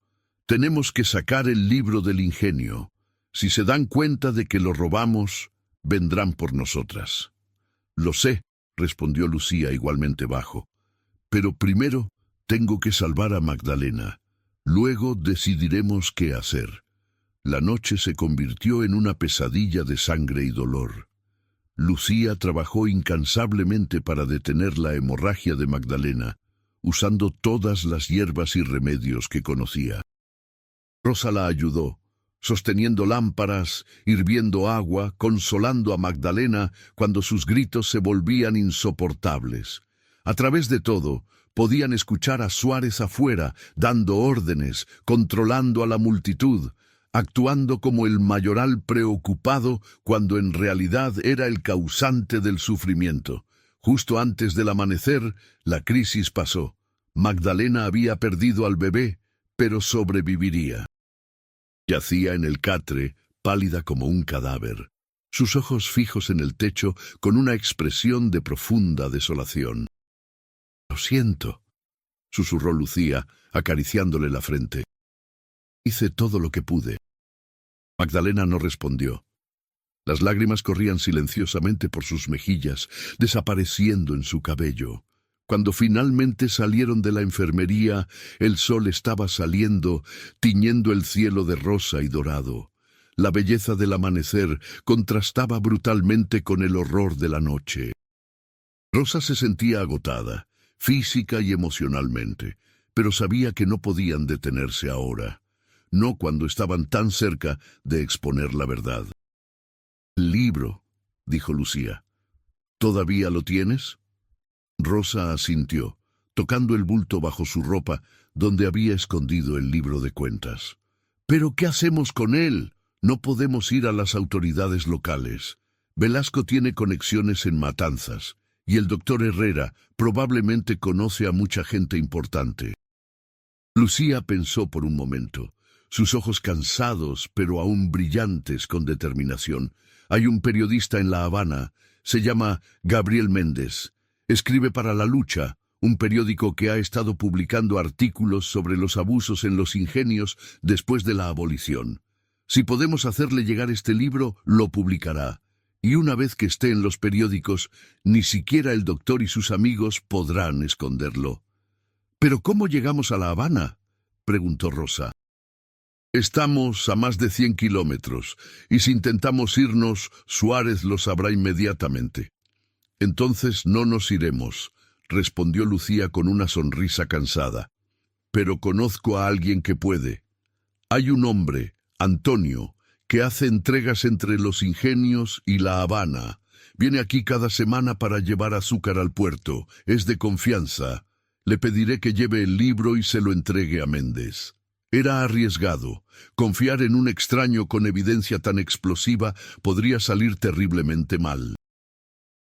—Tenemos que sacar el libro del ingenio. Si se dan cuenta de que lo robamos, vendrán por nosotras. —Lo sé —respondió Lucía igualmente bajo—, pero primero tengo que salvar a Magdalena. Luego decidiremos qué hacer. La noche se convirtió en una pesadilla de sangre y dolor. Lucía trabajó incansablemente para detener la hemorragia de Magdalena, usando todas las hierbas y remedios que conocía. Rosa la ayudó, sosteniendo lámparas, hirviendo agua, consolando a Magdalena cuando sus gritos se volvían insoportables. A través de todo, podían escuchar a Suárez afuera, dando órdenes, controlando a la multitud, actuando como el mayoral preocupado cuando en realidad era el causante del sufrimiento. Justo antes del amanecer, la crisis pasó. Magdalena había perdido al bebé, pero sobreviviría. Yacía en el catre, pálida como un cadáver, sus ojos fijos en el techo con una expresión de profunda desolación. —Lo siento —susurró Lucía, acariciándole la frente—. Hice todo lo que pude. Magdalena no respondió. Las lágrimas corrían silenciosamente por sus mejillas, desapareciendo en su cabello. Cuando finalmente salieron de la enfermería, el sol estaba saliendo, tiñendo el cielo de rosa y dorado. La belleza del amanecer contrastaba brutalmente con el horror de la noche. Rosa se sentía agotada, física y emocionalmente, pero sabía que no podían detenerse ahora, no cuando estaban tan cerca de exponer la verdad. «El libro», dijo Lucía. «¿Todavía lo tienes?» Rosa asintió, tocando el bulto bajo su ropa, donde había escondido el libro de cuentas. «¿Pero qué hacemos con él? No podemos ir a las autoridades locales. Velasco tiene conexiones en Matanzas, y el doctor Herrera probablemente conoce a mucha gente importante». Lucía pensó por un momento, sus ojos cansados pero aún brillantes con determinación. «Hay un periodista en La Habana, se llama Gabriel Méndez. Escribe para La Lucha, un periódico que ha estado publicando artículos sobre los abusos en los ingenios después de la abolición. Si podemos hacerle llegar este libro, lo publicará. Y una vez que esté en los periódicos, ni siquiera el doctor y sus amigos podrán esconderlo». «¿Pero cómo llegamos a La Habana?», preguntó Rosa. «Estamos a más de 100 kilómetros, y si intentamos irnos, Suárez lo sabrá inmediatamente». «Entonces no nos iremos», respondió Lucía con una sonrisa cansada. «Pero conozco a alguien que puede. Hay un hombre, Antonio, que hace entregas entre los ingenios y La Habana. Viene aquí cada semana para llevar azúcar al puerto. Es de confianza. Le pediré que lleve el libro y se lo entregue a Méndez». Era arriesgado. Confiar en un extraño con evidencia tan explosiva podría salir terriblemente mal.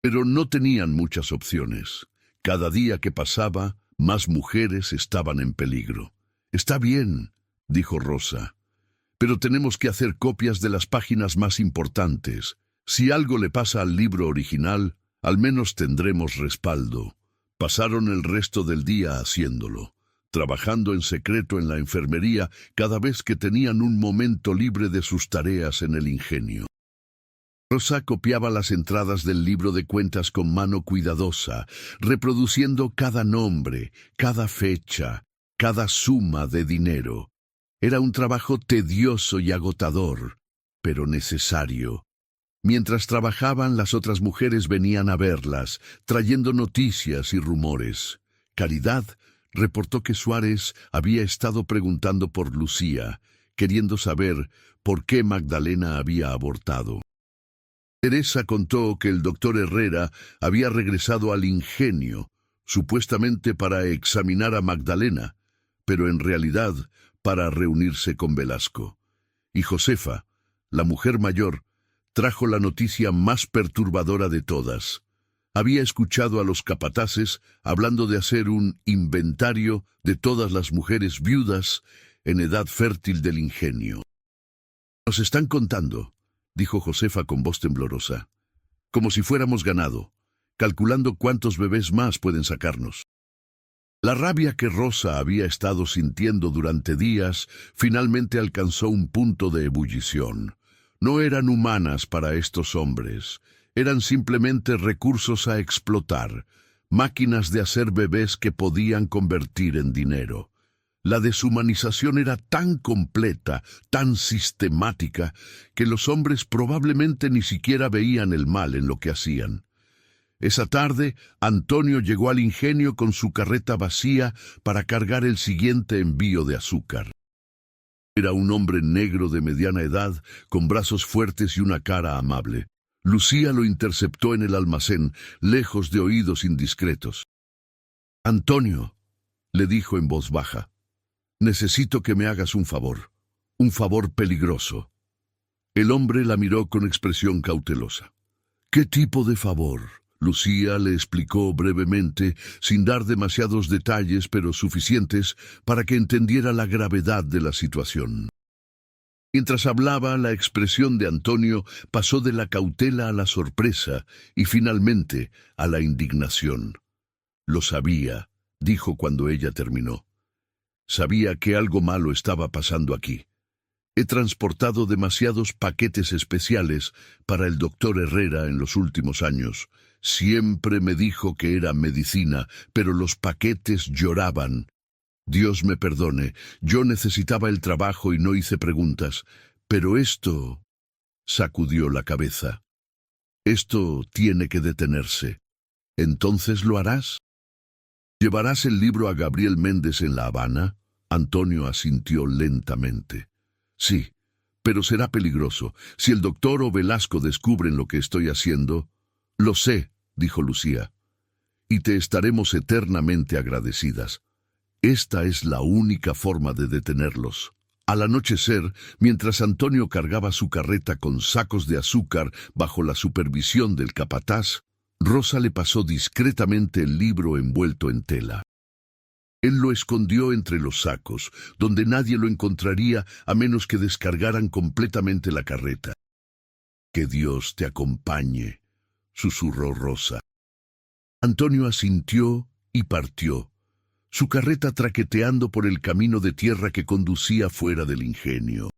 Pero no tenían muchas opciones. Cada día que pasaba, más mujeres estaban en peligro. «Está bien», dijo Rosa, «pero tenemos que hacer copias de las páginas más importantes. Si algo le pasa al libro original, al menos tendremos respaldo». Pasaron el resto del día haciéndolo, trabajando en secreto en la enfermería cada vez que tenían un momento libre de sus tareas en el ingenio. Rosa copiaba las entradas del libro de cuentas con mano cuidadosa, reproduciendo cada nombre, cada fecha, cada suma de dinero. Era un trabajo tedioso y agotador, pero necesario. Mientras trabajaban, las otras mujeres venían a verlas, trayendo noticias y rumores. Caridad reportó que Suárez había estado preguntando por Lucía, queriendo saber por qué Magdalena había abortado. Teresa contó que el doctor Herrera había regresado al ingenio, supuestamente para examinar a Magdalena, pero en realidad para reunirse con Velasco. Y Josefa, la mujer mayor, trajo la noticia más perturbadora de todas. Había escuchado a los capataces hablando de hacer un inventario de todas las mujeres viudas en edad fértil del ingenio. «Nos están contando», dijo Josefa con voz temblorosa, «como si fuéramos ganado, calculando cuántos bebés más pueden sacarnos». La rabia que Rosa había estado sintiendo durante días finalmente alcanzó un punto de ebullición. No eran humanas para estos hombres, eran simplemente recursos a explotar, máquinas de hacer bebés que podían convertir en dinero. La deshumanización era tan completa, tan sistemática, que los hombres probablemente ni siquiera veían el mal en lo que hacían. Esa tarde, Antonio llegó al ingenio con su carreta vacía para cargar el siguiente envío de azúcar. Era un hombre negro de mediana edad, con brazos fuertes y una cara amable. Lucía lo interceptó en el almacén, lejos de oídos indiscretos. «Antonio», le dijo en voz baja, «necesito que me hagas un favor peligroso». El hombre la miró con expresión cautelosa. «¿Qué tipo de favor?». Lucía le explicó brevemente, sin dar demasiados detalles, pero suficientes para que entendiera la gravedad de la situación. Mientras hablaba, la expresión de Antonio pasó de la cautela a la sorpresa y finalmente a la indignación. «Lo sabía», dijo cuando ella terminó. «Sabía que algo malo estaba pasando aquí. He transportado demasiados paquetes especiales para el doctor Herrera en los últimos años. Siempre me dijo que era medicina, pero los paquetes lloraban. Dios me perdone, yo necesitaba el trabajo y no hice preguntas, pero esto... Sacudió la cabeza. Esto tiene que detenerse. ¿Entonces lo harás? ¿Llevarás el libro a Gabriel Méndez en La Habana? Antonio asintió lentamente. Sí, pero será peligroso. Si el doctor o Velasco descubren lo que estoy haciendo... Lo sé, dijo Lucía, y te estaremos eternamente agradecidas. Esta es la única forma de detenerlos. Al anochecer, mientras Antonio cargaba su carreta con sacos de azúcar bajo la supervisión del capataz, Rosa le pasó discretamente el libro envuelto en tela. Él lo escondió entre los sacos, donde nadie lo encontraría a menos que descargaran completamente la carreta. «Que Dios te acompañe», susurró Rosa. Antonio asintió y partió, su carreta traqueteando por el camino de tierra que conducía fuera del ingenio.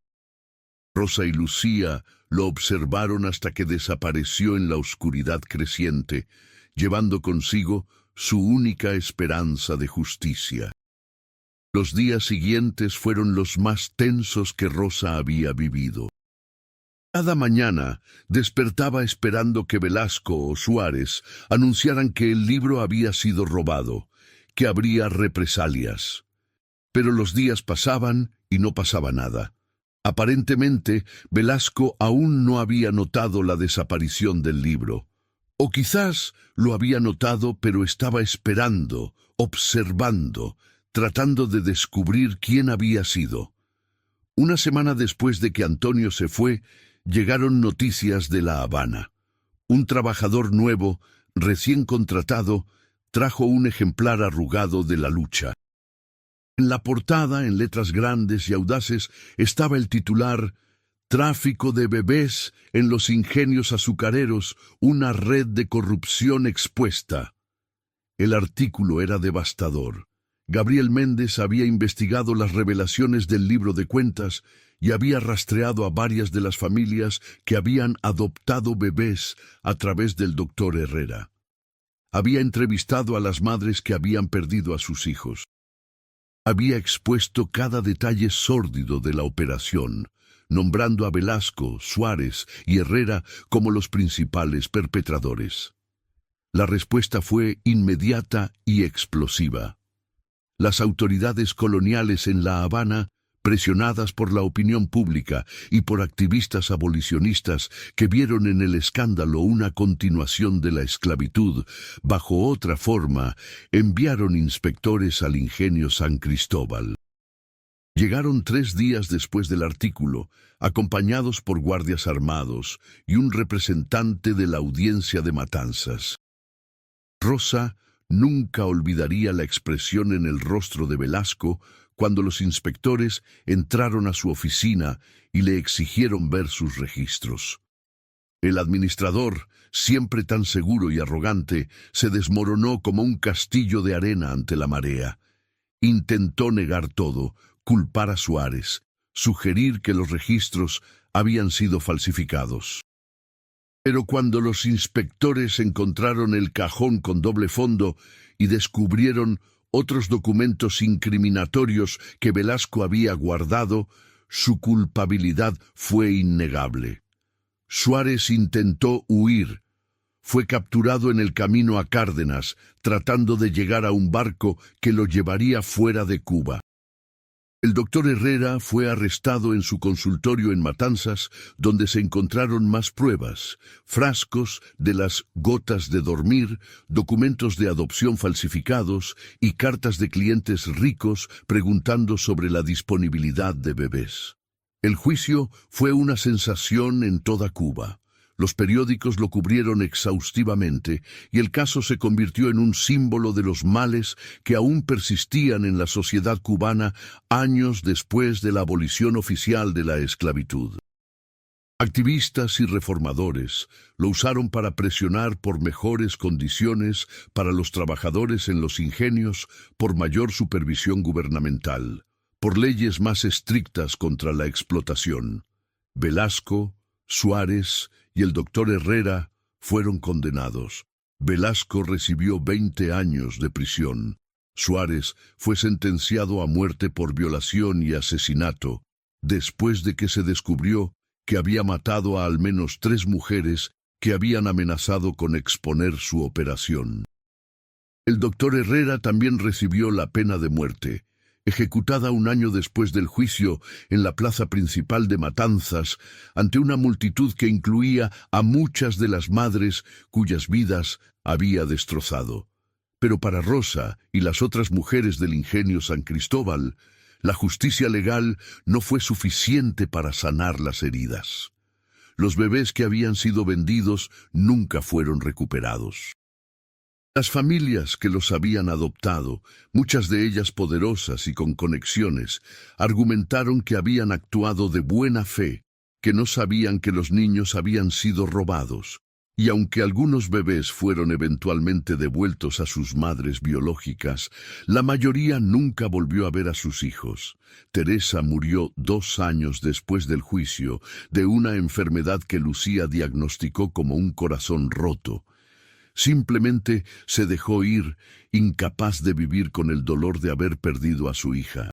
Rosa y Lucía lo observaron hasta que desapareció en la oscuridad creciente, llevando consigo su única esperanza de justicia. Los días siguientes fueron los más tensos que Rosa había vivido. Cada mañana despertaba esperando que Velasco o Suárez anunciaran que el libro había sido robado, que habría represalias. Pero los días pasaban y no pasaba nada. Aparentemente, Velasco aún no había notado la desaparición del libro. O quizás lo había notado, pero estaba esperando, observando, tratando de descubrir quién había sido. Una semana después de que Antonio se fue, llegaron noticias de La Habana. Un trabajador nuevo, recién contratado, trajo un ejemplar arrugado de La Lucha. En la portada, en letras grandes y audaces, estaba el titular «Tráfico de bebés en los ingenios azucareros, una red de corrupción expuesta». El artículo era devastador. Gabriel Méndez había investigado las revelaciones del libro de cuentas y había rastreado a varias de las familias que habían adoptado bebés a través del doctor Herrera. Había entrevistado a las madres que habían perdido a sus hijos. Había expuesto cada detalle sórdido de la operación, nombrando a Velasco, Suárez y Herrera como los principales perpetradores. La respuesta fue inmediata y explosiva. Las autoridades coloniales en La Habana, presionadas por la opinión pública y por activistas abolicionistas que vieron en el escándalo una continuación de la esclavitud, bajo otra forma, enviaron inspectores al ingenio San Cristóbal. Llegaron 3 días después del artículo, acompañados por guardias armados y un representante de la audiencia de Matanzas. Rosa nunca olvidaría la expresión en el rostro de Velasco cuando los inspectores entraron a su oficina y le exigieron ver sus registros. El administrador, siempre tan seguro y arrogante, se desmoronó como un castillo de arena ante la marea. Intentó negar todo, culpar a Suárez, sugerir que los registros habían sido falsificados. Pero cuando los inspectores encontraron el cajón con doble fondo y descubrieron otros documentos incriminatorios que Velasco había guardado, su culpabilidad fue innegable. Suárez intentó huir. Fue capturado en el camino a Cárdenas, tratando de llegar a un barco que lo llevaría fuera de Cuba. El doctor Herrera fue arrestado en su consultorio en Matanzas, donde se encontraron más pruebas, frascos de las gotas de dormir, documentos de adopción falsificados y cartas de clientes ricos preguntando sobre la disponibilidad de bebés. El juicio fue una sensación en toda Cuba. Los periódicos lo cubrieron exhaustivamente y el caso se convirtió en un símbolo de los males que aún persistían en la sociedad cubana años después de la abolición oficial de la esclavitud. Activistas y reformadores lo usaron para presionar por mejores condiciones para los trabajadores en los ingenios, por mayor supervisión gubernamental, por leyes más estrictas contra la explotación. Velasco, Suárez y el doctor Herrera fueron condenados. Velasco recibió 20 años de prisión. Suárez fue sentenciado a muerte por violación y asesinato, después de que se descubrió que había matado a al menos 3 mujeres que habían amenazado con exponer su operación. El doctor Herrera también recibió la pena de muerte, ejecutada un año después del juicio en la plaza principal de Matanzas, ante una multitud que incluía a muchas de las madres cuyas vidas había destrozado. Pero para Rosa y las otras mujeres del ingenio San Cristóbal, la justicia legal no fue suficiente para sanar las heridas. Los bebés que habían sido vendidos nunca fueron recuperados. Las familias que los habían adoptado, muchas de ellas poderosas y con conexiones, argumentaron que habían actuado de buena fe, que no sabían que los niños habían sido robados. Y aunque algunos bebés fueron eventualmente devueltos a sus madres biológicas, la mayoría nunca volvió a ver a sus hijos. Teresa murió 2 años después del juicio de una enfermedad que Lucía diagnosticó como un corazón roto. Simplemente se dejó ir, incapaz de vivir con el dolor de haber perdido a su hija.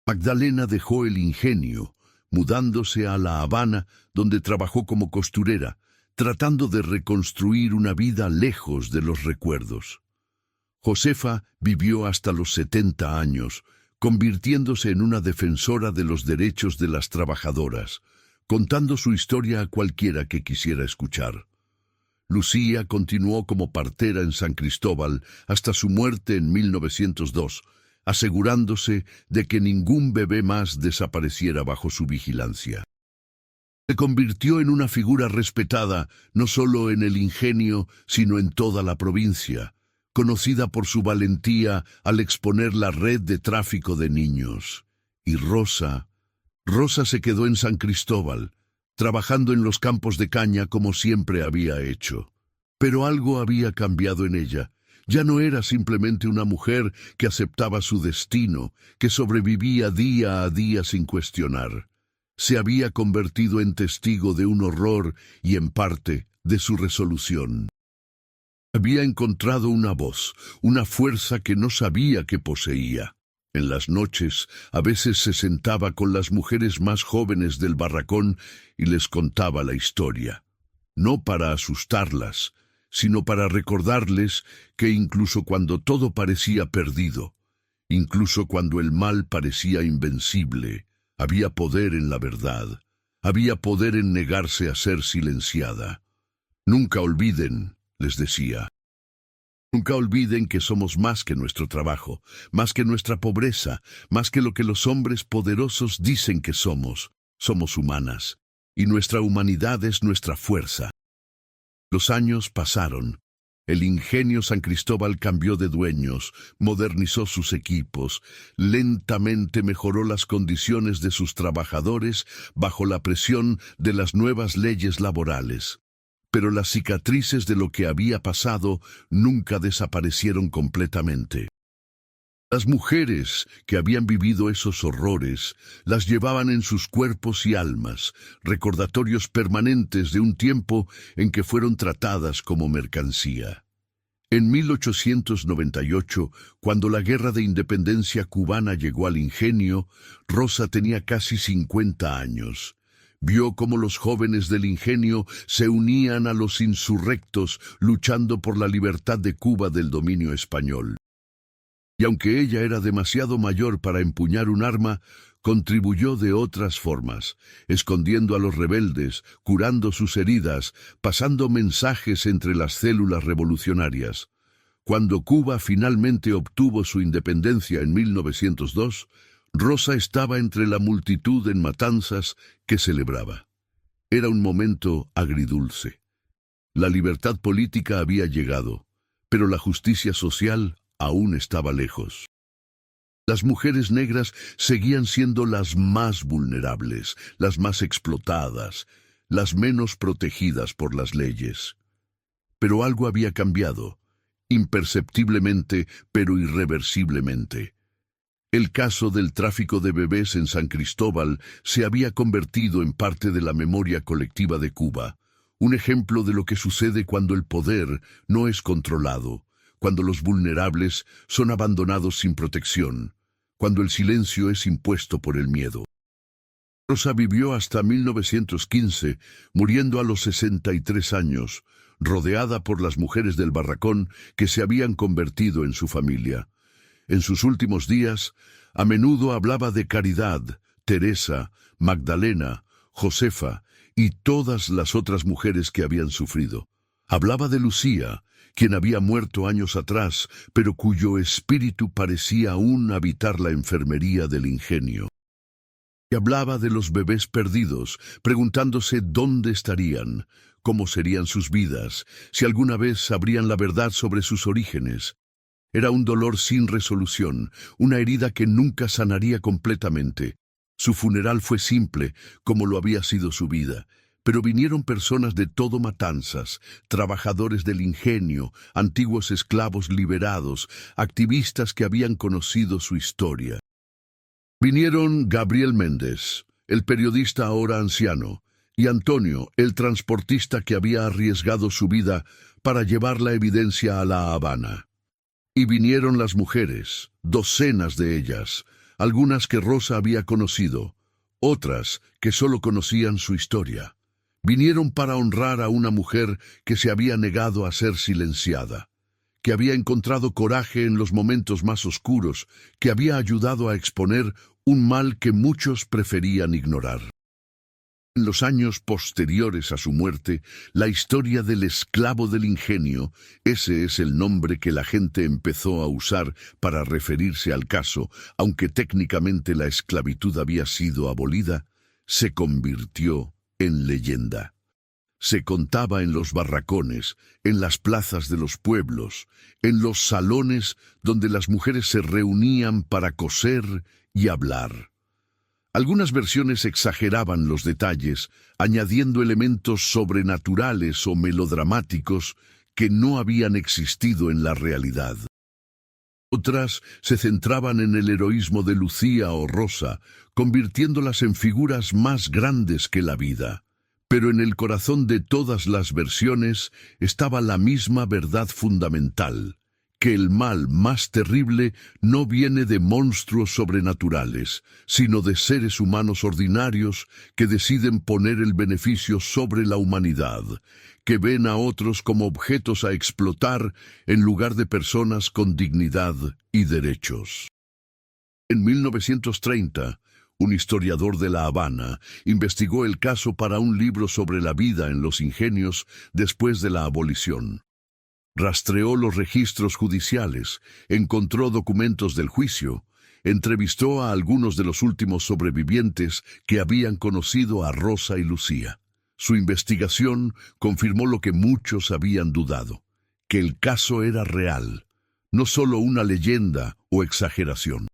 Magdalena dejó el ingenio, mudándose a La Habana, donde trabajó como costurera, tratando de reconstruir una vida lejos de los recuerdos. Josefa vivió hasta los 70 años, convirtiéndose en una defensora de los derechos de las trabajadoras, contando su historia a cualquiera que quisiera escuchar. Lucía continuó como partera en San Cristóbal hasta su muerte en 1902, asegurándose de que ningún bebé más desapareciera bajo su vigilancia. Se convirtió en una figura respetada no solo en el ingenio, sino en toda la provincia, conocida por su valentía al exponer la red de tráfico de niños. Y Rosa se quedó en San Cristóbal, trabajando en los campos de caña como siempre había hecho. Pero algo había cambiado en ella. Ya no era simplemente una mujer que aceptaba su destino, que sobrevivía día a día sin cuestionar. Se había convertido en testigo de un horror y, en parte, de su resolución. Había encontrado una voz, una fuerza que no sabía que poseía. En las noches, a veces se sentaba con las mujeres más jóvenes del barracón y les contaba la historia. No para asustarlas, sino para recordarles que incluso cuando todo parecía perdido, incluso cuando el mal parecía invencible, había poder en la verdad, había poder en negarse a ser silenciada. Nunca olviden, les decía. Nunca olviden que somos más que nuestro trabajo, más que nuestra pobreza, más que lo que los hombres poderosos dicen que somos. Somos humanas, y nuestra humanidad es nuestra fuerza. Los años pasaron. El ingenio San Cristóbal cambió de dueños, modernizó sus equipos, lentamente mejoró las condiciones de sus trabajadores bajo la presión de las nuevas leyes laborales. Pero las cicatrices de lo que había pasado nunca desaparecieron completamente. Las mujeres que habían vivido esos horrores las llevaban en sus cuerpos y almas, recordatorios permanentes de un tiempo en que fueron tratadas como mercancía. En 1898, cuando la Guerra de Independencia cubana llegó al ingenio, Rosa tenía casi 50 años. Vio cómo los jóvenes del ingenio se unían a los insurrectos luchando por la libertad de Cuba del dominio español. Y aunque ella era demasiado mayor para empuñar un arma, contribuyó de otras formas, escondiendo a los rebeldes, curando sus heridas, pasando mensajes entre las células revolucionarias. Cuando Cuba finalmente obtuvo su independencia en 1902, Rosa estaba entre la multitud en Matanzas que celebraba. Era un momento agridulce. La libertad política había llegado, pero la justicia social aún estaba lejos. Las mujeres negras seguían siendo las más vulnerables, las más explotadas, las menos protegidas por las leyes. Pero algo había cambiado, imperceptiblemente pero irreversiblemente. El caso del tráfico de bebés en San Cristóbal se había convertido en parte de la memoria colectiva de Cuba, un ejemplo de lo que sucede cuando el poder no es controlado, cuando los vulnerables son abandonados sin protección, cuando el silencio es impuesto por el miedo. Rosa vivió hasta 1915, muriendo a los 63 años, rodeada por las mujeres del barracón que se habían convertido en su familia. En sus últimos días, a menudo hablaba de Caridad, Teresa, Magdalena, Josefa y todas las otras mujeres que habían sufrido. Hablaba de Lucía, quien había muerto años atrás, pero cuyo espíritu parecía aún habitar la enfermería del ingenio. Y hablaba de los bebés perdidos, preguntándose dónde estarían, cómo serían sus vidas, si alguna vez sabrían la verdad sobre sus orígenes. Era un dolor sin resolución, una herida que nunca sanaría completamente. Su funeral fue simple, como lo había sido su vida, pero vinieron personas de todo Matanzas, trabajadores del ingenio, antiguos esclavos liberados, activistas que habían conocido su historia. Vinieron Gabriel Méndez, el periodista ahora anciano, y Antonio, el transportista que había arriesgado su vida para llevar la evidencia a La Habana. Y vinieron las mujeres, docenas de ellas, algunas que Rosa había conocido, otras que solo conocían su historia. Vinieron para honrar a una mujer que se había negado a ser silenciada, que había encontrado coraje en los momentos más oscuros, que había ayudado a exponer un mal que muchos preferían ignorar. En los años posteriores a su muerte, la historia del esclavo del ingenio, ese es el nombre que la gente empezó a usar para referirse al caso, aunque técnicamente la esclavitud había sido abolida, se convirtió en leyenda. Se contaba en los barracones, en las plazas de los pueblos, en los salones donde las mujeres se reunían para coser y hablar. Algunas versiones exageraban los detalles, añadiendo elementos sobrenaturales o melodramáticos que no habían existido en la realidad. Otras se centraban en el heroísmo de Lucía o Rosa, convirtiéndolas en figuras más grandes que la vida. Pero en el corazón de todas las versiones estaba la misma verdad fundamental, que el mal más terrible no viene de monstruos sobrenaturales, sino de seres humanos ordinarios que deciden poner el beneficio sobre la humanidad, que ven a otros como objetos a explotar en lugar de personas con dignidad y derechos. En 1930, un historiador de La Habana investigó el caso para un libro sobre la vida en los ingenios después de la abolición. Rastreó los registros judiciales, encontró documentos del juicio, entrevistó a algunos de los últimos sobrevivientes que habían conocido a Rosa y Lucía. Su investigación confirmó lo que muchos habían dudado, que el caso era real, no solo una leyenda o exageración.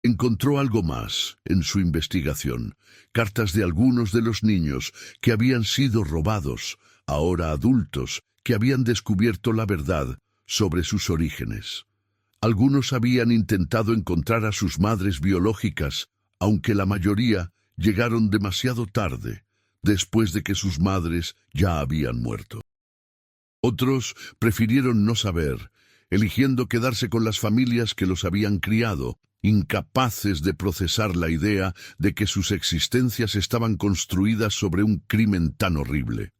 Encontró algo más en su investigación, cartas de algunos de los niños que habían sido robados, ahora adultos, que habían descubierto la verdad sobre sus orígenes. Algunos habían intentado encontrar a sus madres biológicas, aunque la mayoría llegaron demasiado tarde, después de que sus madres ya habían muerto. Otros prefirieron no saber, eligiendo quedarse con las familias que los habían criado, incapaces de procesar la idea de que sus existencias estaban construidas sobre un crimen tan horrible.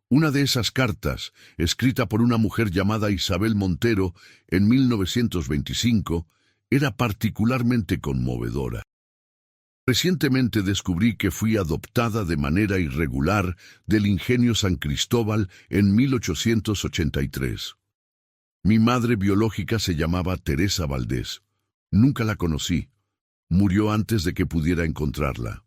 Una de esas cartas, escrita por una mujer llamada Isabel Montero en 1925, era particularmente conmovedora. Recientemente descubrí que fui adoptada de manera irregular del ingenio San Cristóbal en 1883. Mi madre biológica se llamaba Teresa Valdés. Nunca la conocí. Murió antes de que pudiera encontrarla.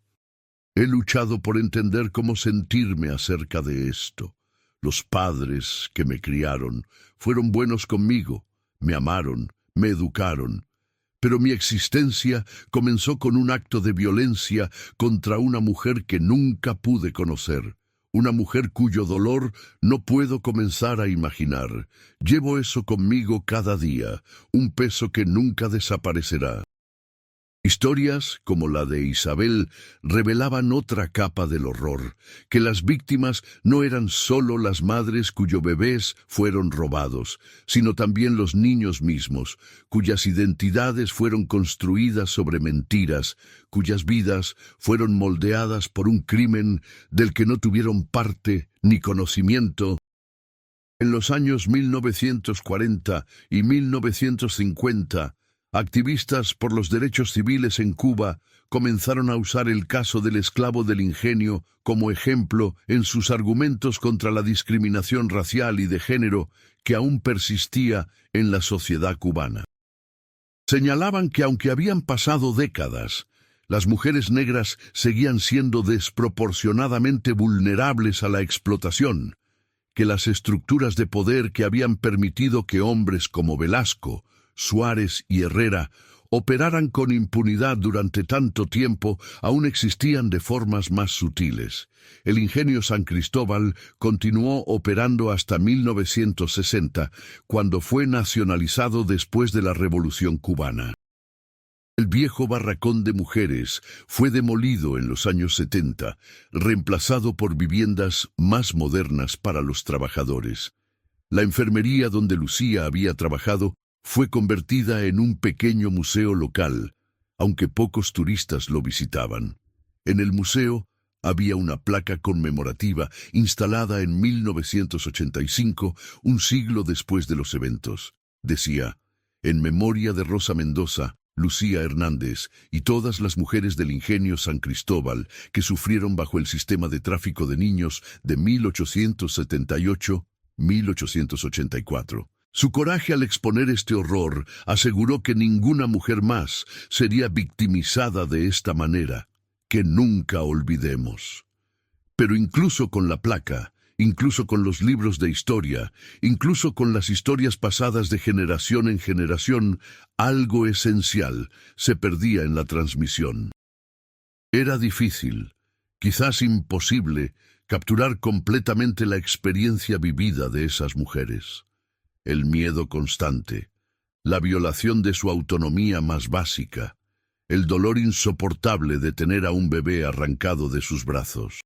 He luchado por entender cómo sentirme acerca de esto. Los padres que me criaron fueron buenos conmigo, me amaron, me educaron. Pero mi existencia comenzó con un acto de violencia contra una mujer que nunca pude conocer. Una mujer cuyo dolor no puedo comenzar a imaginar. Llevo eso conmigo cada día, un peso que nunca desaparecerá. Historias, como la de Isabel, revelaban otra capa del horror, que las víctimas no eran solo las madres cuyos bebés fueron robados, sino también los niños mismos, cuyas identidades fueron construidas sobre mentiras, cuyas vidas fueron moldeadas por un crimen del que no tuvieron parte ni conocimiento. En los años 1940 y 1950, activistas por los derechos civiles en Cuba comenzaron a usar el caso del esclavo del ingenio como ejemplo en sus argumentos contra la discriminación racial y de género que aún persistía en la sociedad cubana. Señalaban que aunque habían pasado décadas, las mujeres negras seguían siendo desproporcionadamente vulnerables a la explotación, que las estructuras de poder que habían permitido que hombres como Velasco, Suárez y Herrera operaran con impunidad durante tanto tiempo aún existían de formas más sutiles. El ingenio San Cristóbal continuó operando hasta 1960, cuando fue nacionalizado después de la Revolución Cubana. El viejo barracón de mujeres fue demolido en los años 70, reemplazado por viviendas más modernas para los trabajadores. La enfermería donde Lucía había trabajado fue convertida en un pequeño museo local, aunque pocos turistas lo visitaban. En el museo había una placa conmemorativa instalada en 1985, un siglo después de los eventos. Decía, en memoria de Rosa Mendoza, Lucía Hernández y todas las mujeres del ingenio San Cristóbal que sufrieron bajo el sistema de tráfico de niños de 1878-1884. Su coraje al exponer este horror aseguró que ninguna mujer más sería victimizada de esta manera, que nunca olvidemos. Pero incluso con la placa, incluso con los libros de historia, incluso con las historias pasadas de generación en generación, algo esencial se perdía en la transmisión. Era difícil, quizás imposible, capturar completamente la experiencia vivida de esas mujeres. El miedo constante, la violación de su autonomía más básica, el dolor insoportable de tener a un bebé arrancado de sus brazos.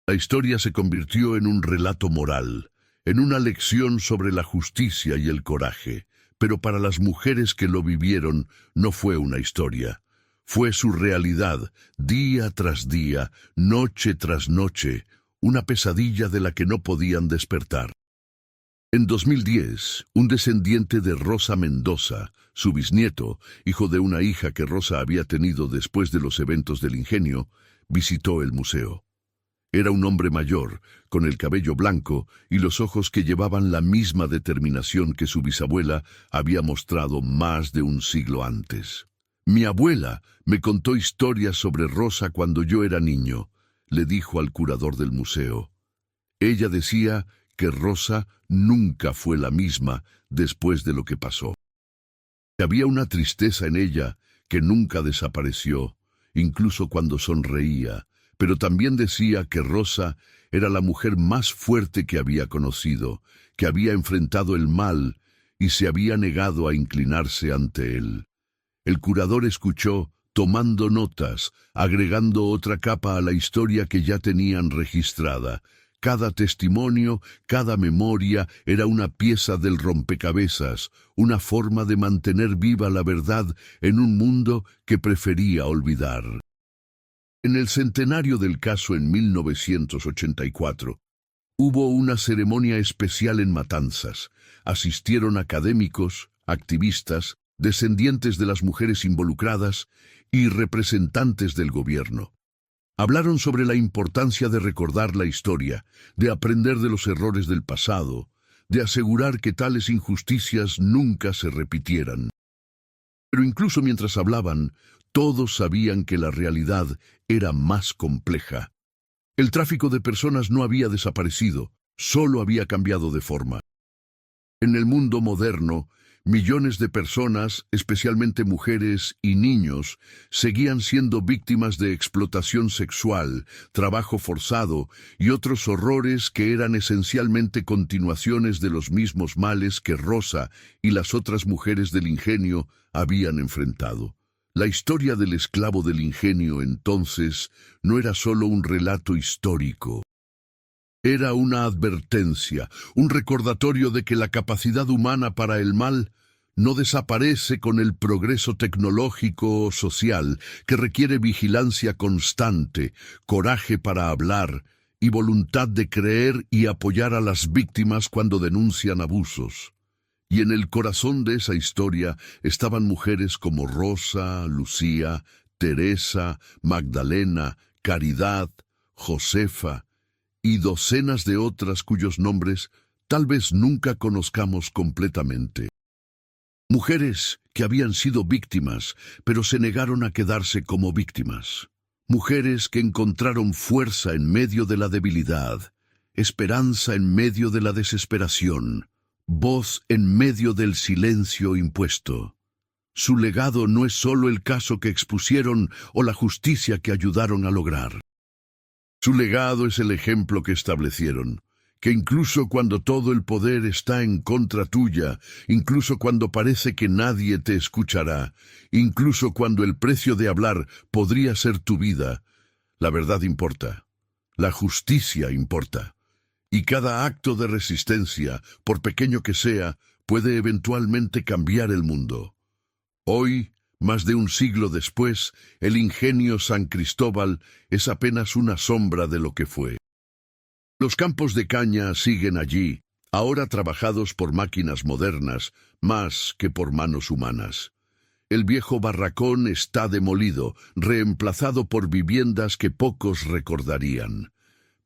La historia se convirtió en un relato moral, en una lección sobre la justicia y el coraje, pero para las mujeres que lo vivieron no fue una historia. Fue su realidad, día tras día, noche tras noche, una pesadilla de la que no podían despertar. En 2010, un descendiente de Rosa Mendoza, su bisnieto, hijo de una hija que Rosa había tenido después de los eventos del ingenio, visitó el museo. Era un hombre mayor, con el cabello blanco y los ojos que llevaban la misma determinación que su bisabuela había mostrado más de un siglo antes. «Mi abuela me contó historias sobre Rosa cuando yo era niño», le dijo al curador del museo. Ella decía que Rosa nunca fue la misma después de lo que pasó. Había una tristeza en ella que nunca desapareció, incluso cuando sonreía, pero también decía que Rosa era la mujer más fuerte que había conocido, que había enfrentado el mal y se había negado a inclinarse ante él. El curador escuchó, tomando notas, agregando otra capa a la historia que ya tenían registrada. Cada testimonio, cada memoria era una pieza del rompecabezas, una forma de mantener viva la verdad en un mundo que prefería olvidar. En el centenario del caso en 1984, hubo una ceremonia especial en Matanzas. Asistieron académicos, activistas, descendientes de las mujeres involucradas y representantes del gobierno. Hablaron sobre la importancia de recordar la historia, de aprender de los errores del pasado, de asegurar que tales injusticias nunca se repitieran. Pero incluso mientras hablaban, todos sabían que la realidad era más compleja. El tráfico de personas no había desaparecido, solo había cambiado de forma. En el mundo moderno, millones de personas, especialmente mujeres y niños, seguían siendo víctimas de explotación sexual, trabajo forzado y otros horrores que eran esencialmente continuaciones de los mismos males que Rosa y las otras mujeres del ingenio habían enfrentado. La historia del esclavo del ingenio entonces no era solo un relato histórico. Era una advertencia, un recordatorio de que la capacidad humana para el mal no desaparece con el progreso tecnológico o social, que requiere vigilancia constante, coraje para hablar y voluntad de creer y apoyar a las víctimas cuando denuncian abusos. Y en el corazón de esa historia estaban mujeres como Rosa, Lucía, Teresa, Magdalena, Caridad, Josefa y docenas de otras cuyos nombres tal vez nunca conozcamos completamente. Mujeres que habían sido víctimas, pero se negaron a quedarse como víctimas. Mujeres que encontraron fuerza en medio de la debilidad, esperanza en medio de la desesperación, voz en medio del silencio impuesto. Su legado no es solo el caso que expusieron o la justicia que ayudaron a lograr. Su legado es el ejemplo que establecieron, que incluso cuando todo el poder está en contra tuya, incluso cuando parece que nadie te escuchará, incluso cuando el precio de hablar podría ser tu vida, la verdad importa, la justicia importa. Y cada acto de resistencia, por pequeño que sea, puede eventualmente cambiar el mundo. Hoy, más de un siglo después, el ingenio San Cristóbal es apenas una sombra de lo que fue. Los campos de caña siguen allí, ahora trabajados por máquinas modernas, más que por manos humanas. El viejo barracón está demolido, reemplazado por viviendas que pocos recordarían.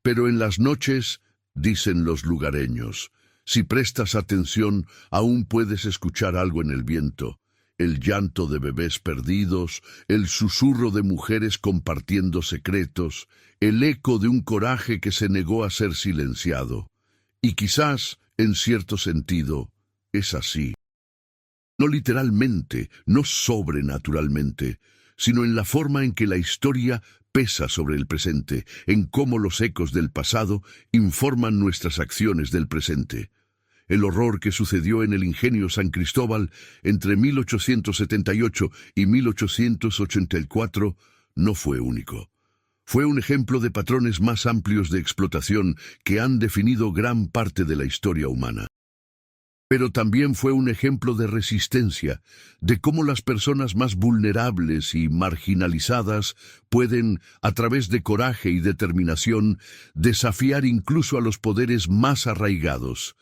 Pero en las noches, dicen los lugareños, si prestas atención, aún puedes escuchar algo en el viento. El llanto de bebés perdidos, el susurro de mujeres compartiendo secretos, el eco de un coraje que se negó a ser silenciado. Y quizás, en cierto sentido, es así. No literalmente, no sobrenaturalmente, sino en la forma en que la historia pesa sobre el presente, en cómo los ecos del pasado informan nuestras acciones del presente. El horror que sucedió en el ingenio San Cristóbal entre 1878 y 1884 no fue único. Fue un ejemplo de patrones más amplios de explotación que han definido gran parte de la historia humana. Pero también fue un ejemplo de resistencia, de cómo las personas más vulnerables y marginalizadas pueden, a través de coraje y determinación, desafiar incluso a los poderes más arraigados.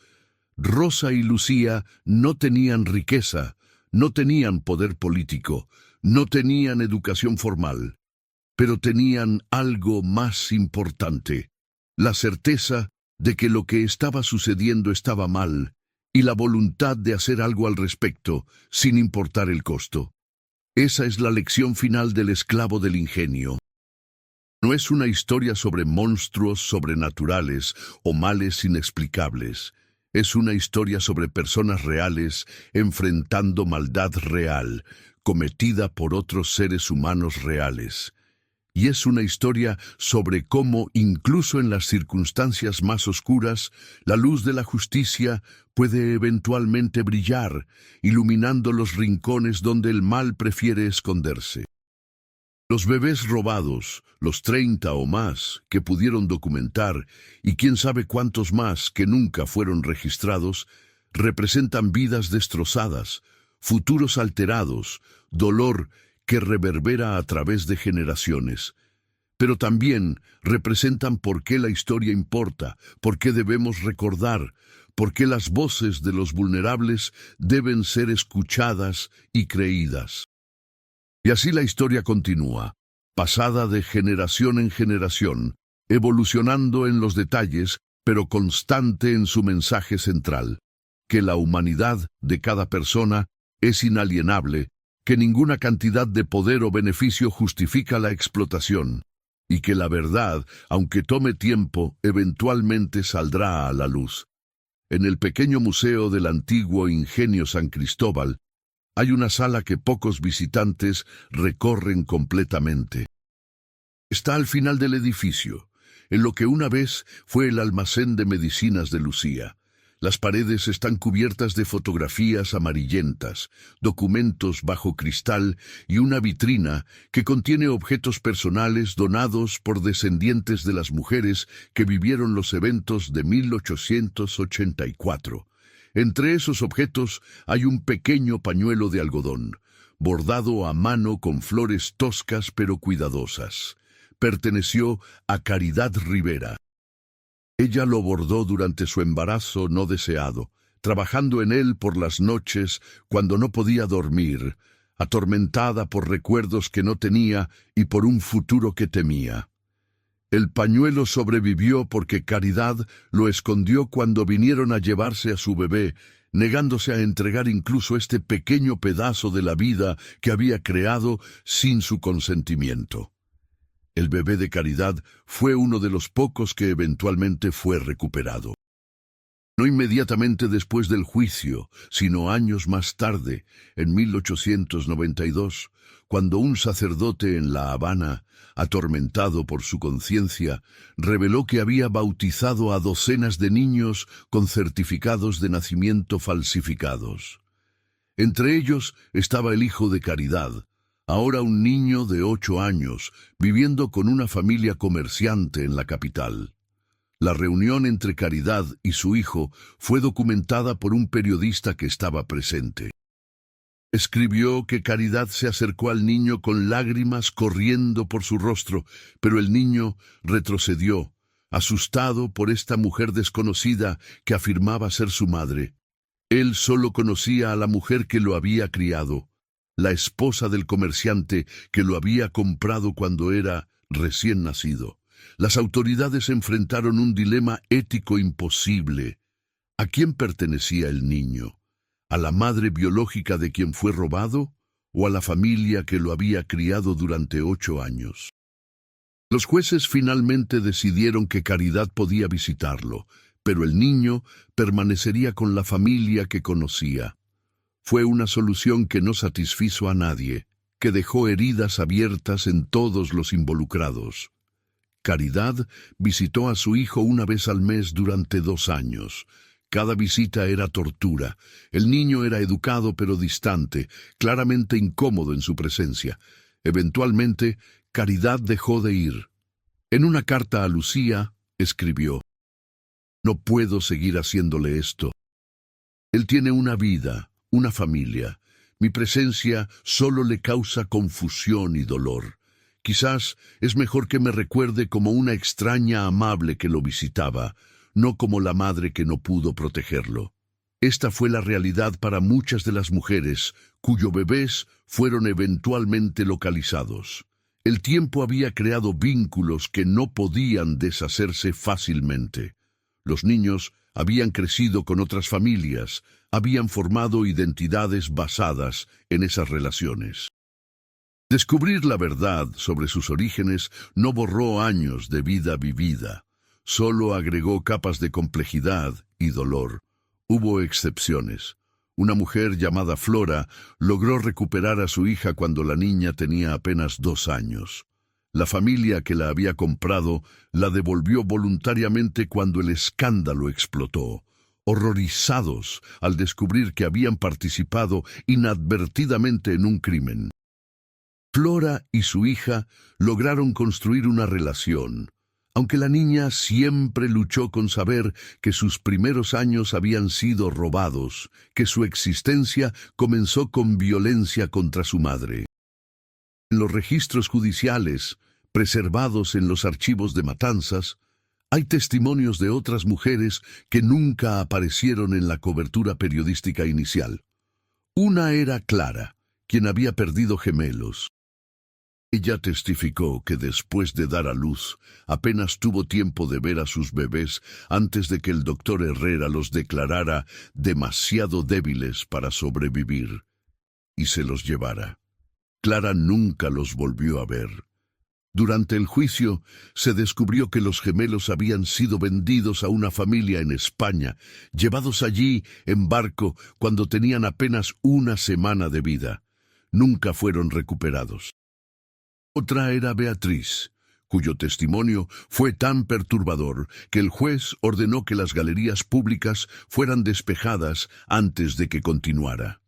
Rosa y Lucía no tenían riqueza, no tenían poder político, no tenían educación formal, pero tenían algo más importante, la certeza de que lo que estaba sucediendo estaba mal y la voluntad de hacer algo al respecto, sin importar el costo. Esa es la lección final del esclavo del ingenio. No es una historia sobre monstruos sobrenaturales o males inexplicables. Es una historia sobre personas reales enfrentando maldad real, cometida por otros seres humanos reales. Y es una historia sobre cómo, incluso en las circunstancias más oscuras, la luz de la justicia puede eventualmente brillar, iluminando los rincones donde el mal prefiere esconderse. Los bebés robados, los 30 o más que pudieron documentar, y quién sabe cuántos más que nunca fueron registrados, representan vidas destrozadas, futuros alterados, dolor que reverbera a través de generaciones. Pero también representan por qué la historia importa, por qué debemos recordar, por qué las voces de los vulnerables deben ser escuchadas y creídas. Y así la historia continúa, pasada de generación en generación, evolucionando en los detalles, pero constante en su mensaje central, que la humanidad de cada persona es inalienable, que ninguna cantidad de poder o beneficio justifica la explotación, y que la verdad, aunque tome tiempo, eventualmente saldrá a la luz. En el pequeño museo del antiguo ingenio San Cristóbal, hay una sala que pocos visitantes recorren completamente. Está al final del edificio, en lo que una vez fue el almacén de medicinas de Lucía. Las paredes están cubiertas de fotografías amarillentas, documentos bajo cristal y una vitrina que contiene objetos personales donados por descendientes de las mujeres que vivieron los eventos de 1884. Entre esos objetos hay un pequeño pañuelo de algodón, bordado a mano con flores toscas pero cuidadosas. Perteneció a Caridad Rivera. Ella lo bordó durante su embarazo no deseado, trabajando en él por las noches cuando no podía dormir, atormentada por recuerdos que no tenía y por un futuro que temía. El pañuelo sobrevivió porque Caridad lo escondió cuando vinieron a llevarse a su bebé, negándose a entregar incluso este pequeño pedazo de la vida que había creado sin su consentimiento. El bebé de Caridad fue uno de los pocos que eventualmente fue recuperado. No inmediatamente después del juicio, sino años más tarde, en 1892, cuando un sacerdote en La Habana, atormentado por su conciencia, reveló que había bautizado a docenas de niños con certificados de nacimiento falsificados. Entre ellos estaba el hijo de Caridad, ahora un niño de 8 años, viviendo con una familia comerciante en la capital. La reunión entre Caridad y su hijo fue documentada por un periodista que estaba presente. Escribió que Caridad se acercó al niño con lágrimas corriendo por su rostro, pero el niño retrocedió, asustado por esta mujer desconocida que afirmaba ser su madre. Él solo conocía a la mujer que lo había criado, la esposa del comerciante que lo había comprado cuando era recién nacido. Las autoridades enfrentaron un dilema ético imposible. ¿A quién pertenecía el niño? ¿A la madre biológica de quien fue robado? ¿O a la familia que lo había criado durante 8 años? Los jueces finalmente decidieron que Caridad podía visitarlo, pero el niño permanecería con la familia que conocía. Fue una solución que no satisfizo a nadie, que dejó heridas abiertas en todos los involucrados. Caridad visitó a su hijo una vez al mes durante 2 años. Cada visita era tortura. El niño era educado pero distante, claramente incómodo en su presencia. Eventualmente, Caridad dejó de ir. En una carta a Lucía, escribió: «No puedo seguir haciéndole esto. Él tiene una vida, una familia. Mi presencia solo le causa confusión y dolor. Quizás es mejor que me recuerde como una extraña amable que lo visitaba, no como la madre que no pudo protegerlo». Esta fue la realidad para muchas de las mujeres, cuyos bebés fueron eventualmente localizados. El tiempo había creado vínculos que no podían deshacerse fácilmente. Los niños habían crecido con otras familias, habían formado identidades basadas en esas relaciones. Descubrir la verdad sobre sus orígenes no borró años de vida vivida, solo agregó capas de complejidad y dolor. Hubo excepciones. Una mujer llamada Flora logró recuperar a su hija cuando la niña tenía apenas 2 años. La familia que la había comprado la devolvió voluntariamente cuando el escándalo explotó, horrorizados al descubrir que habían participado inadvertidamente en un crimen. Flora y su hija lograron construir una relación, aunque la niña siempre luchó con saber que sus primeros años habían sido robados, que su existencia comenzó con violencia contra su madre. En los registros judiciales, preservados en los archivos de matanzas, hay testimonios de otras mujeres que nunca aparecieron en la cobertura periodística inicial. Una era Clara, quien había perdido gemelos. Ella testificó que después de dar a luz, apenas tuvo tiempo de ver a sus bebés antes de que el doctor Herrera los declarara demasiado débiles para sobrevivir y se los llevara. Clara nunca los volvió a ver. Durante el juicio, se descubrió que los gemelos habían sido vendidos a una familia en España, llevados allí en barco cuando tenían apenas 1 semana de vida. Nunca fueron recuperados. Otra era Beatriz, cuyo testimonio fue tan perturbador que el juez ordenó que las galerías públicas fueran despejadas antes de que continuara.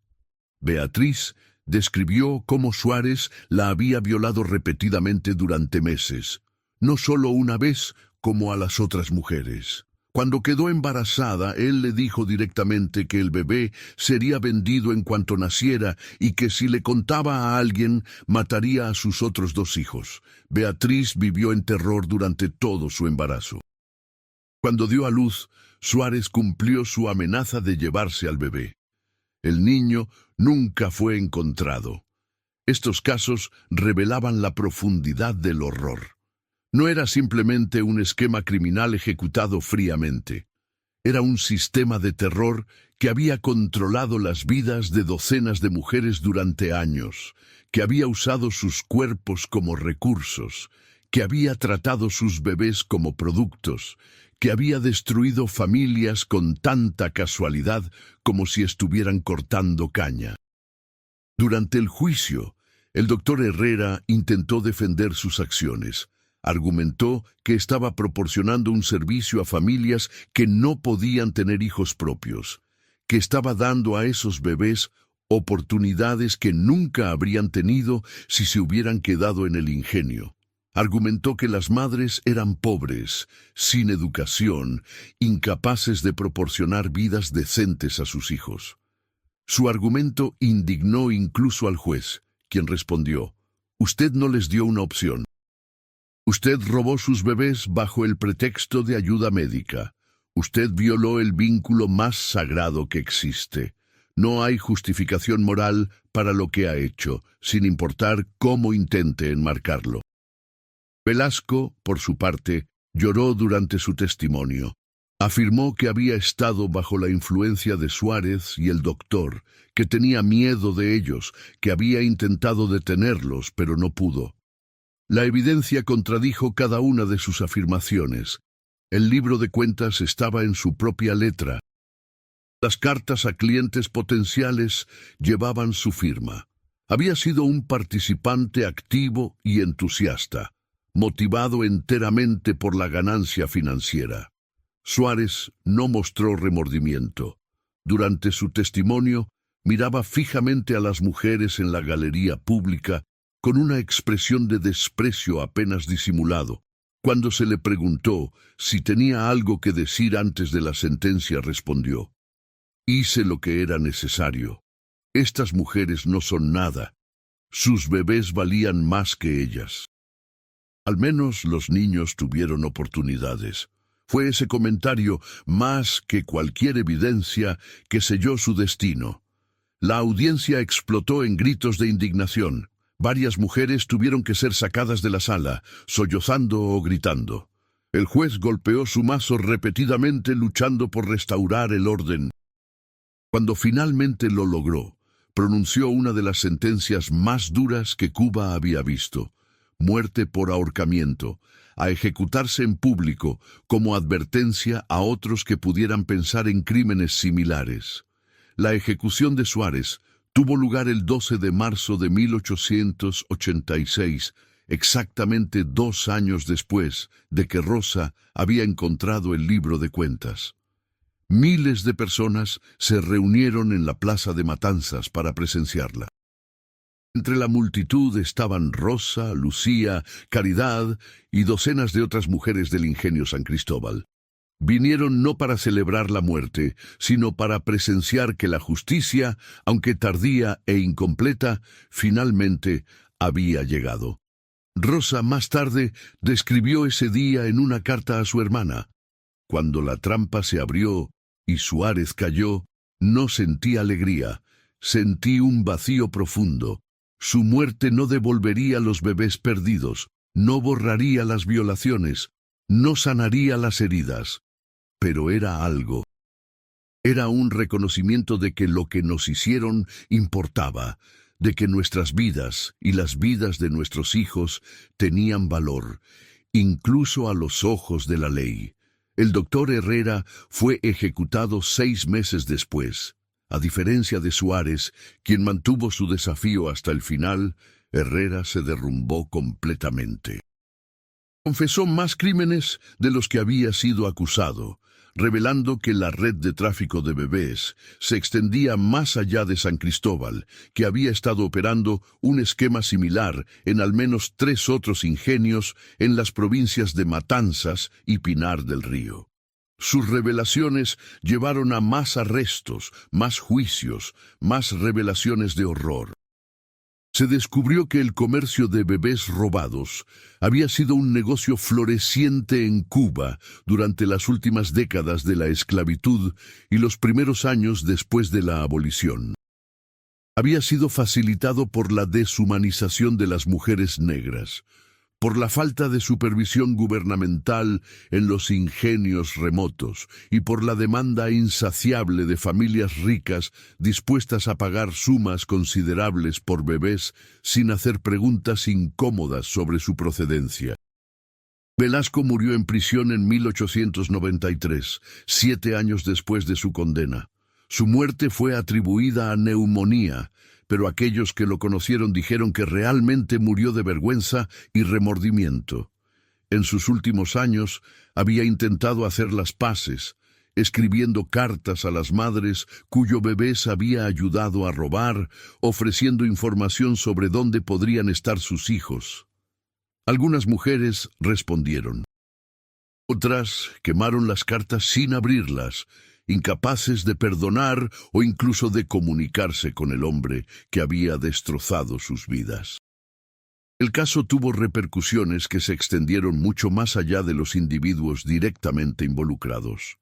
Beatriz describió cómo Suárez la había violado repetidamente durante meses, no solo una vez como a las otras mujeres. Cuando quedó embarazada, él le dijo directamente que el bebé sería vendido en cuanto naciera y que si le contaba a alguien, mataría a sus otros 2 hijos. Beatriz vivió en terror durante todo su embarazo. Cuando dio a luz, Suárez cumplió su amenaza de llevarse al bebé. El niño nunca fue encontrado. Estos casos revelaban la profundidad del horror. No era simplemente un esquema criminal ejecutado fríamente. Era un sistema de terror que había controlado las vidas de docenas de mujeres durante años, que había usado sus cuerpos como recursos, que había tratado sus bebés como productos, que había destruido familias con tanta casualidad como si estuvieran cortando caña. Durante el juicio, el doctor Herrera intentó defender sus acciones. Argumentó que estaba proporcionando un servicio a familias que no podían tener hijos propios, que estaba dando a esos bebés oportunidades que nunca habrían tenido si se hubieran quedado en el ingenio. Argumentó que las madres eran pobres, sin educación, incapaces de proporcionar vidas decentes a sus hijos. Su argumento indignó incluso al juez, quien respondió: «Usted no les dio una opción. Usted robó sus bebés bajo el pretexto de ayuda médica. Usted violó el vínculo más sagrado que existe. No hay justificación moral para lo que ha hecho, sin importar cómo intente enmarcarlo». Velasco, por su parte, lloró durante su testimonio. Afirmó que había estado bajo la influencia de Suárez y el doctor, que tenía miedo de ellos, que había intentado detenerlos, pero no pudo. La evidencia contradijo cada una de sus afirmaciones. El libro de cuentas estaba en su propia letra. Las cartas a clientes potenciales llevaban su firma. Había sido un participante activo y entusiasta, motivado enteramente por la ganancia financiera. Suárez no mostró remordimiento. Durante su testimonio, miraba fijamente a las mujeres en la galería pública con una expresión de desprecio apenas disimulado. Cuando se le preguntó si tenía algo que decir antes de la sentencia, respondió: «Hice lo que era necesario. Estas mujeres no son nada. Sus bebés valían más que ellas». Al menos los niños tuvieron oportunidades. Fue ese comentario, más que cualquier evidencia, que selló su destino. La audiencia explotó en gritos de indignación. Varias mujeres tuvieron que ser sacadas de la sala, sollozando o gritando. El juez golpeó su mazo repetidamente, luchando por restaurar el orden. Cuando finalmente lo logró, pronunció una de las sentencias más duras que Cuba había visto: muerte por ahorcamiento, a ejecutarse en público como advertencia a otros que pudieran pensar en crímenes similares. La ejecución de Suárez tuvo lugar el 12 de marzo de 1886, exactamente 2 años después de que Rosa había encontrado el libro de cuentas. Miles de personas se reunieron en la plaza de Matanzas para presenciarla. Entre la multitud estaban Rosa, Lucía, Caridad y docenas de otras mujeres del ingenio San Cristóbal. Vinieron no para celebrar la muerte, sino para presenciar que la justicia, aunque tardía e incompleta, finalmente había llegado. Rosa más tarde describió ese día en una carta a su hermana: «Cuando la trampa se abrió y Suárez cayó, no sentí alegría, sentí un vacío profundo. Su muerte no devolvería los bebés perdidos, no borraría las violaciones, no sanaría las heridas. Pero era algo. Era un reconocimiento de que lo que nos hicieron importaba, de que nuestras vidas y las vidas de nuestros hijos tenían valor, incluso a los ojos de la ley». El doctor Herrera fue ejecutado 6 meses después. A diferencia de Suárez, quien mantuvo su desafío hasta el final, Herrera se derrumbó completamente. Confesó más crímenes de los que había sido acusado, revelando que la red de tráfico de bebés se extendía más allá de San Cristóbal, que había estado operando un esquema similar en al menos 3 otros ingenios en las provincias de Matanzas y Pinar del Río. Sus revelaciones llevaron a más arrestos, más juicios, más revelaciones de horror. Se descubrió que el comercio de bebés robados había sido un negocio floreciente en Cuba durante las últimas décadas de la esclavitud y los primeros años después de la abolición. Había sido facilitado por la deshumanización de las mujeres negras, por la falta de supervisión gubernamental en los ingenios remotos y por la demanda insaciable de familias ricas dispuestas a pagar sumas considerables por bebés sin hacer preguntas incómodas sobre su procedencia. Velasco murió en prisión en 1893, 7 años después de su condena. Su muerte fue atribuida a neumonía, pero aquellos que lo conocieron dijeron que realmente murió de vergüenza y remordimiento. En sus últimos años había intentado hacer las paces, escribiendo cartas a las madres cuyo bebés había ayudado a robar, ofreciendo información sobre dónde podrían estar sus hijos. Algunas mujeres respondieron. Otras quemaron las cartas sin abrirlas, incapaces de perdonar o incluso de comunicarse con el hombre que había destrozado sus vidas. El caso tuvo repercusiones que se extendieron mucho más allá de los individuos directamente involucrados.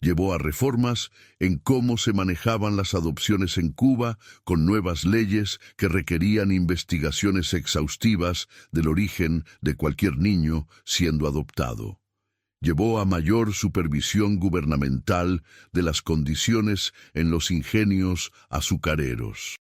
Llevó a reformas en cómo se manejaban las adopciones en Cuba, con nuevas leyes que requerían investigaciones exhaustivas del origen de cualquier niño siendo adoptado. Llevó a mayor supervisión gubernamental de las condiciones en los ingenios azucareros.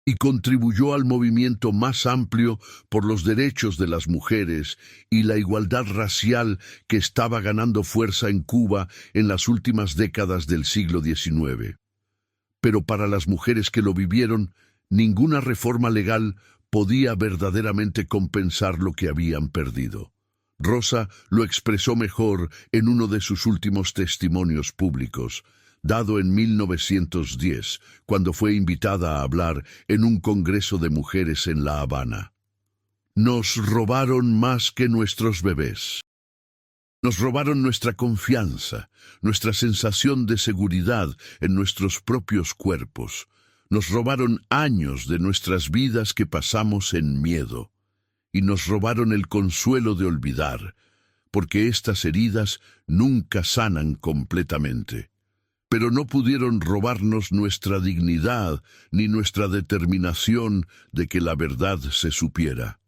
Y contribuyó al movimiento más amplio por los derechos de las mujeres y la igualdad racial que estaba ganando fuerza en Cuba en las últimas décadas del siglo XIX. Pero para las mujeres que lo vivieron, ninguna reforma legal podía verdaderamente compensar lo que habían perdido. Rosa lo expresó mejor en uno de sus últimos testimonios públicos, dado en 1910, cuando fue invitada a hablar en un congreso de mujeres en La Habana. Nos robaron más que nuestros bebés. Nos robaron nuestra confianza, nuestra sensación de seguridad en nuestros propios cuerpos. Nos robaron años de nuestras vidas que pasamos en miedo. Y nos robaron el consuelo de olvidar, porque estas heridas nunca sanan completamente. Pero no pudieron robarnos nuestra dignidad ni nuestra determinación de que la verdad se supiera.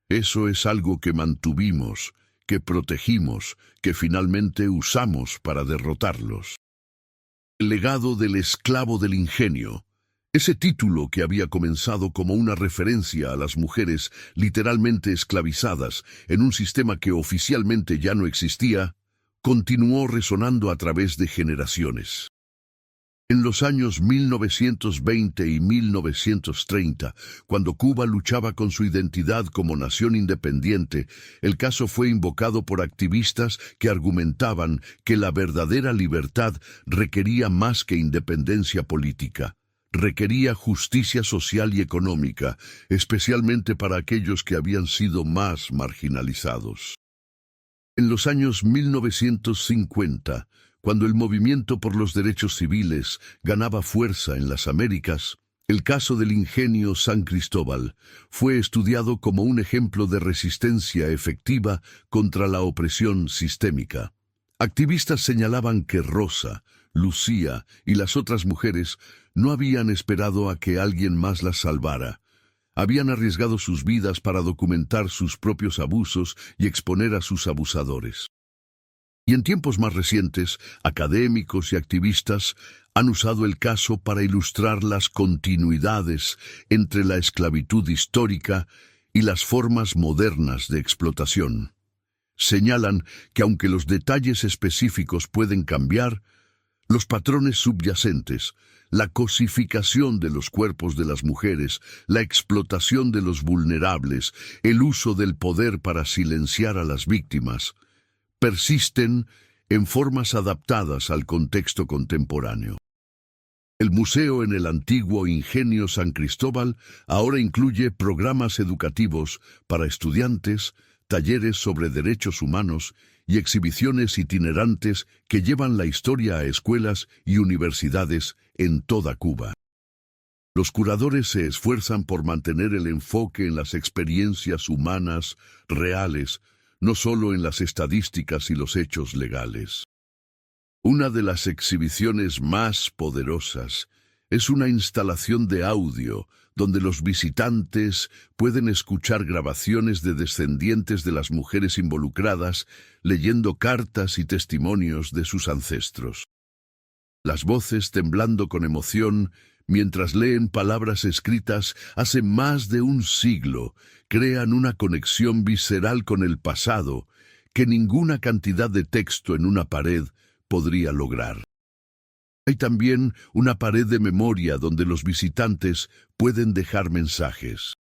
Eso es algo que mantuvimos, que protegimos, que finalmente usamos para derrotarlos. El legado del esclavo del ingenio. Ese título, que había comenzado como una referencia a las mujeres literalmente esclavizadas en un sistema que oficialmente ya no existía, continuó resonando a través de generaciones. En los años 1920 y 1930, cuando Cuba luchaba con su identidad como nación independiente, el caso fue invocado por activistas que argumentaban que la verdadera libertad requería más que independencia política. Requería justicia social y económica, especialmente para aquellos que habían sido más marginalizados. En los años 1950, cuando el movimiento por los derechos civiles ganaba fuerza en las Américas, el caso del ingenio San Cristóbal fue estudiado como un ejemplo de resistencia efectiva contra la opresión sistémica. Activistas señalaban que Rosa, Lucía y las otras mujeres no habían esperado a que alguien más las salvara. Habían arriesgado sus vidas para documentar sus propios abusos y exponer a sus abusadores. Y en tiempos más recientes, académicos y activistas han usado el caso para ilustrar las continuidades entre la esclavitud histórica y las formas modernas de explotación. Señalan que aunque los detalles específicos pueden cambiar, Los patrones subyacentes, la cosificación de los cuerpos de las mujeres, la explotación de los vulnerables, el uso del poder para silenciar a las víctimas, persisten en formas adaptadas al contexto contemporáneo. El museo en el antiguo Ingenio San Cristóbal ahora incluye programas educativos para estudiantes, talleres sobre derechos humanos y exhibiciones itinerantes que llevan la historia a escuelas y universidades en toda Cuba. Los curadores se esfuerzan por mantener el enfoque en las experiencias humanas reales, no solo en las estadísticas y los hechos legales. Una de las exhibiciones más poderosas es una instalación de audio donde los visitantes pueden escuchar grabaciones de descendientes de las mujeres involucradas leyendo cartas y testimonios de sus ancestros. Las voces temblando con emoción mientras leen palabras escritas hace más de un siglo crean una conexión visceral con el pasado que ninguna cantidad de texto en una pared podría lograr. Hay también una pared de memoria donde los visitantes pueden dejar mensajes.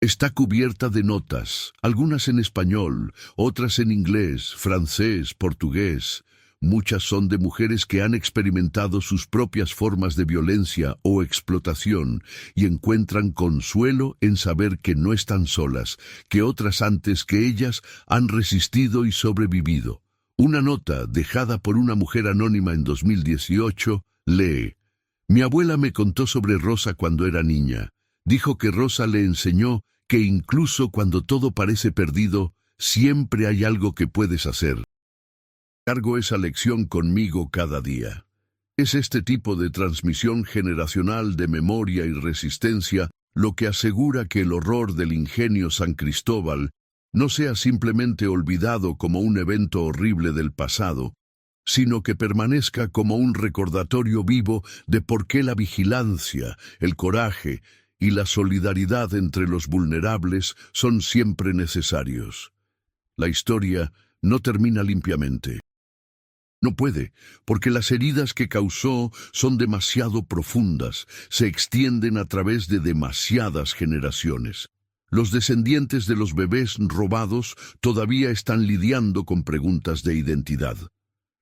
Está cubierta de notas, algunas en español, otras en inglés, francés, portugués. Muchas son de mujeres que han experimentado sus propias formas de violencia o explotación y encuentran consuelo en saber que no están solas, que otras antes que ellas han resistido y sobrevivido. Una nota dejada por una mujer anónima en 2018 lee: Mi abuela me contó sobre Rosa cuando era niña. Dijo que Rosa le enseñó que incluso cuando todo parece perdido, siempre hay algo que puedes hacer. Cargo esa lección conmigo cada día. Es este tipo de transmisión generacional de memoria y resistencia lo que asegura que el horror del Ingenio San Cristóbal no sea simplemente olvidado como un evento horrible del pasado, sino que permanezca como un recordatorio vivo de por qué la vigilancia, el coraje y la solidaridad entre los vulnerables son siempre necesarios. La historia no termina limpiamente. No puede, porque las heridas que causó son demasiado profundas, se extienden a través de demasiadas generaciones. Los descendientes de los bebés robados todavía están lidiando con preguntas de identidad.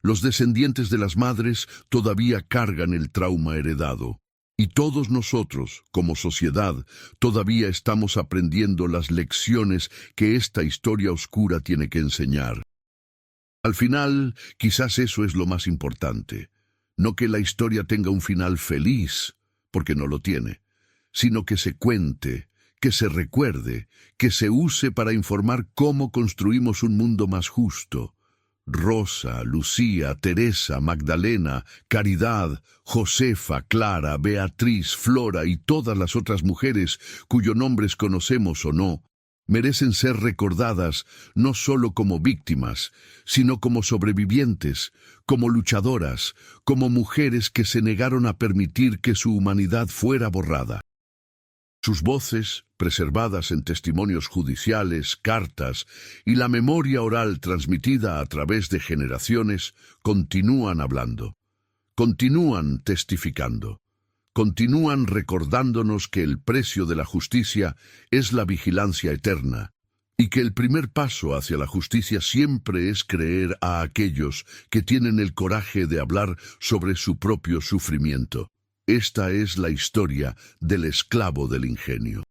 Los descendientes de las madres todavía cargan el trauma heredado. Y todos nosotros, como sociedad, todavía estamos aprendiendo las lecciones que esta historia oscura tiene que enseñar. Al final, quizás eso es lo más importante. No que la historia tenga un final feliz, porque no lo tiene, sino que se cuente, que se recuerde, que se use para informar cómo construimos un mundo más justo. Rosa, Lucía, Teresa, Magdalena, Caridad, Josefa, Clara, Beatriz, Flora y todas las otras mujeres cuyos nombres conocemos o no, merecen ser recordadas no solo como víctimas, sino como sobrevivientes, como luchadoras, como mujeres que se negaron a permitir que su humanidad fuera borrada. Sus voces, preservadas en testimonios judiciales, cartas y la memoria oral transmitida a través de generaciones, continúan hablando, continúan testificando, continúan recordándonos que el precio de la justicia es la vigilancia eterna y que el primer paso hacia la justicia siempre es creer a aquellos que tienen el coraje de hablar sobre su propio sufrimiento. Esta es la historia del esclavo del ingenio.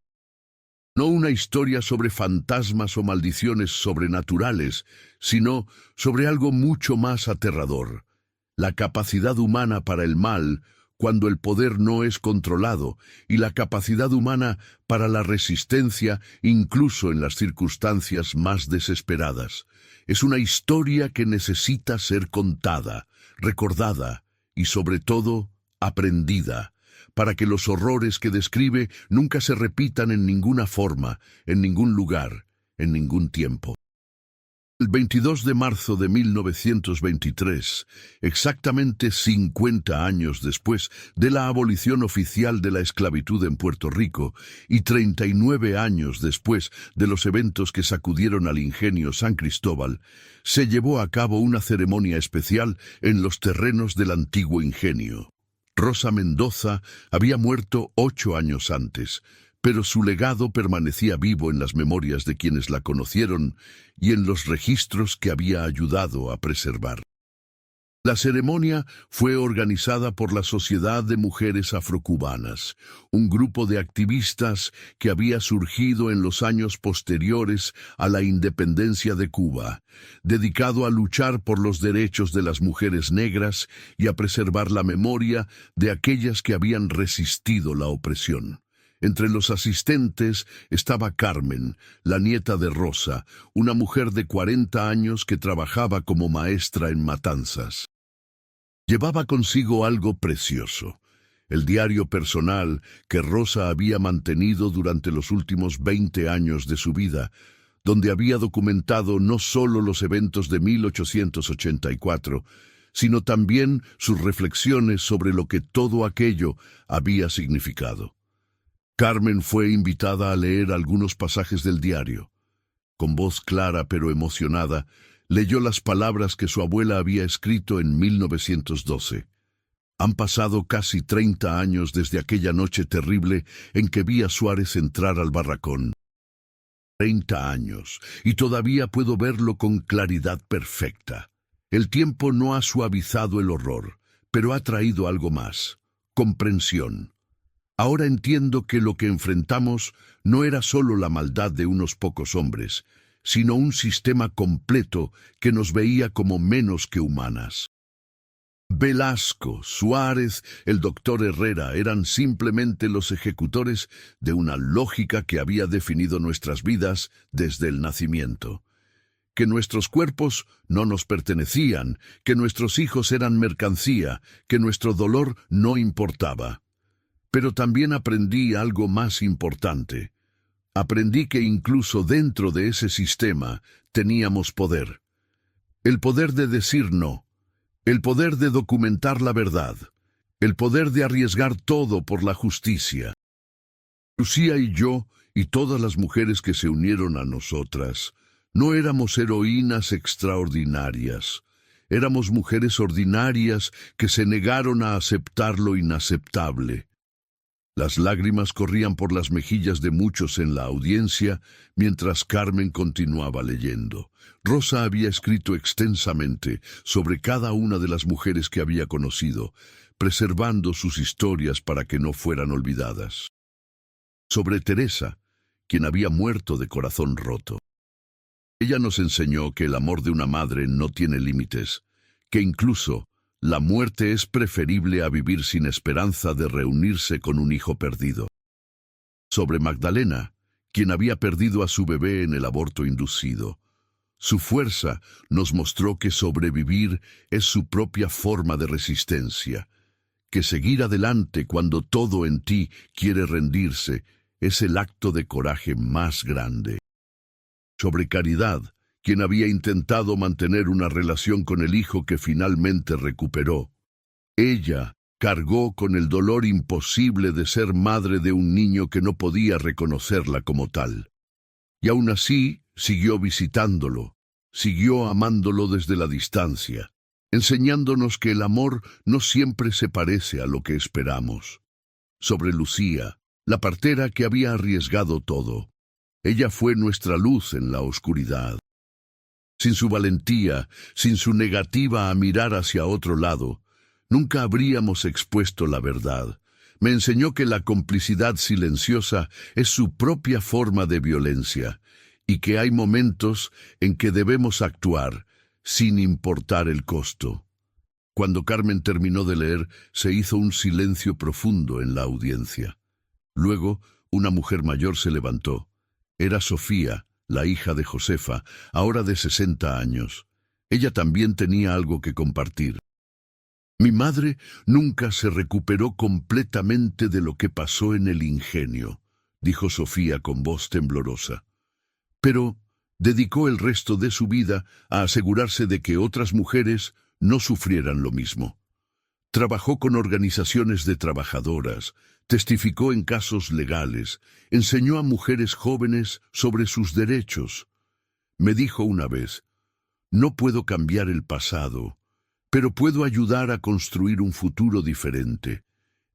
No una historia sobre fantasmas o maldiciones sobrenaturales, sino sobre algo mucho más aterrador: la capacidad humana para el mal cuando el poder no es controlado y la capacidad humana para la resistencia incluso en las circunstancias más desesperadas. Es una historia que necesita ser contada, recordada y sobre todo aprendida, para que los horrores que describe nunca se repitan en ninguna forma, en ningún lugar, en ningún tiempo. El 22 de marzo de 1923, exactamente 50 años después de la abolición oficial de la esclavitud en Puerto Rico y 39 años después de los eventos que sacudieron al ingenio San Cristóbal, se llevó a cabo una ceremonia especial en los terrenos del antiguo ingenio. Rosa Mendoza había muerto 8 años antes, pero su legado permanecía vivo en las memorias de quienes la conocieron y en los registros que había ayudado a preservar. La ceremonia fue organizada por la Sociedad de Mujeres Afrocubanas, un grupo de activistas que había surgido en los años posteriores a la independencia de Cuba, dedicado a luchar por los derechos de las mujeres negras y a preservar la memoria de aquellas que habían resistido la opresión. Entre los asistentes estaba Carmen, la nieta de Rosa, una mujer de 40 años que trabajaba como maestra en Matanzas. Llevaba consigo algo precioso, el diario personal que Rosa había mantenido durante los últimos 20 años de su vida, donde había documentado no solo los eventos de 1884, sino también sus reflexiones sobre lo que todo aquello había significado. Carmen fue invitada a leer algunos pasajes del diario. Con voz clara pero emocionada, leyó las palabras que su abuela había escrito en 1912. Han pasado casi 30 años desde aquella noche terrible en que vi a Suárez entrar al barracón. 30 años, y todavía puedo verlo con claridad perfecta. El tiempo no ha suavizado el horror, pero ha traído algo más: comprensión. Ahora entiendo que lo que enfrentamos no era solo la maldad de unos pocos hombres, sino un sistema completo que nos veía como menos que humanas. Velasco, Suárez, el doctor Herrera eran simplemente los ejecutores de una lógica que había definido nuestras vidas desde el nacimiento. Que nuestros cuerpos no nos pertenecían, que nuestros hijos eran mercancía, que nuestro dolor no importaba. Pero también aprendí algo más importante. Aprendí que incluso dentro de ese sistema teníamos poder. El poder de decir no, el poder de documentar la verdad, el poder de arriesgar todo por la justicia. Lucía y yo, y todas las mujeres que se unieron a nosotras, no éramos heroínas extraordinarias. Éramos mujeres ordinarias que se negaron a aceptar lo inaceptable. Las lágrimas corrían por las mejillas de muchos en la audiencia, mientras Carmen continuaba leyendo. Rosa había escrito extensamente sobre cada una de las mujeres que había conocido, preservando sus historias para que no fueran olvidadas. Sobre Teresa, quien había muerto de corazón roto. Ella nos enseñó que el amor de una madre no tiene límites, que incluso la muerte es preferible a vivir sin esperanza de reunirse con un hijo perdido. Sobre Magdalena, quien había perdido a su bebé en el aborto inducido. Su fuerza nos mostró que sobrevivir es su propia forma de resistencia, que seguir adelante cuando todo en ti quiere rendirse es el acto de coraje más grande. Sobre Caridad, quien había intentado mantener una relación con el hijo que finalmente recuperó. Ella cargó con el dolor imposible de ser madre de un niño que no podía reconocerla como tal. Y aún así siguió visitándolo, siguió amándolo desde la distancia, enseñándonos que el amor no siempre se parece a lo que esperamos. Sobre Lucía, la partera que había arriesgado todo. Ella fue nuestra luz en la oscuridad. Sin su valentía, sin su negativa a mirar hacia otro lado, nunca habríamos expuesto la verdad. Me enseñó que la complicidad silenciosa es su propia forma de violencia, y que hay momentos en que debemos actuar, sin importar el costo. Cuando Carmen terminó de leer, se hizo un silencio profundo en la audiencia. Luego, una mujer mayor se levantó. Era Sofía, la hija de Josefa, ahora de 60 años. Ella también tenía algo que compartir. Mi madre nunca se recuperó completamente de lo que pasó en el ingenio, dijo Sofía con voz temblorosa. Pero Dedicó el resto de su vida a asegurarse de que otras mujeres no sufrieran lo mismo. Trabajó con organizaciones de trabajadoras, testificó en casos legales, enseñó a mujeres jóvenes sobre sus derechos. Me dijo una vez: no puedo cambiar el pasado, pero puedo ayudar a construir un futuro diferente.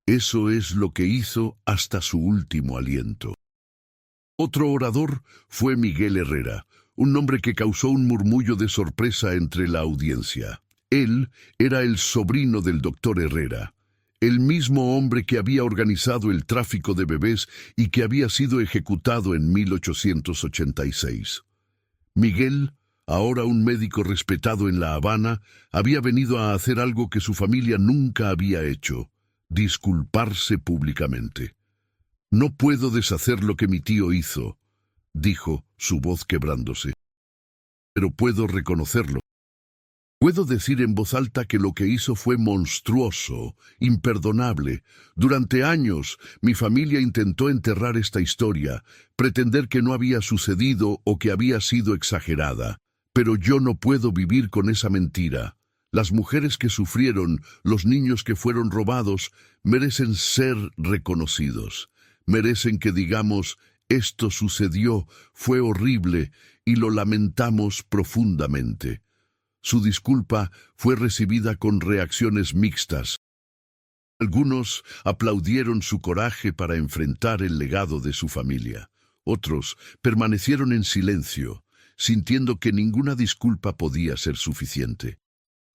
Eso es lo que hizo hasta su último aliento. Otro orador fue Miguel Herrera, un nombre que causó un murmullo de sorpresa entre la audiencia. Él era el sobrino del doctor Herrera, el mismo hombre que había organizado el tráfico de bebés y que había sido ejecutado en 1886. Miguel, ahora un médico respetado en La Habana, había venido a hacer algo que su familia nunca había hecho: disculparse públicamente. «No puedo deshacer lo que mi tío hizo», dijo, su voz quebrándose. «Pero puedo reconocerlo. Puedo decir en voz alta que lo que hizo fue monstruoso, imperdonable. Durante años, mi familia intentó enterrar esta historia, pretender que no había sucedido o que había sido exagerada. Pero yo no puedo vivir con esa mentira. Las mujeres que sufrieron, los niños que fueron robados, merecen ser reconocidos. Merecen que digamos: esto sucedió, fue horrible y lo lamentamos profundamente». Su disculpa fue recibida con reacciones mixtas. Algunos aplaudieron su coraje para enfrentar el legado de su familia. Otros permanecieron en silencio, sintiendo que ninguna disculpa podía ser suficiente.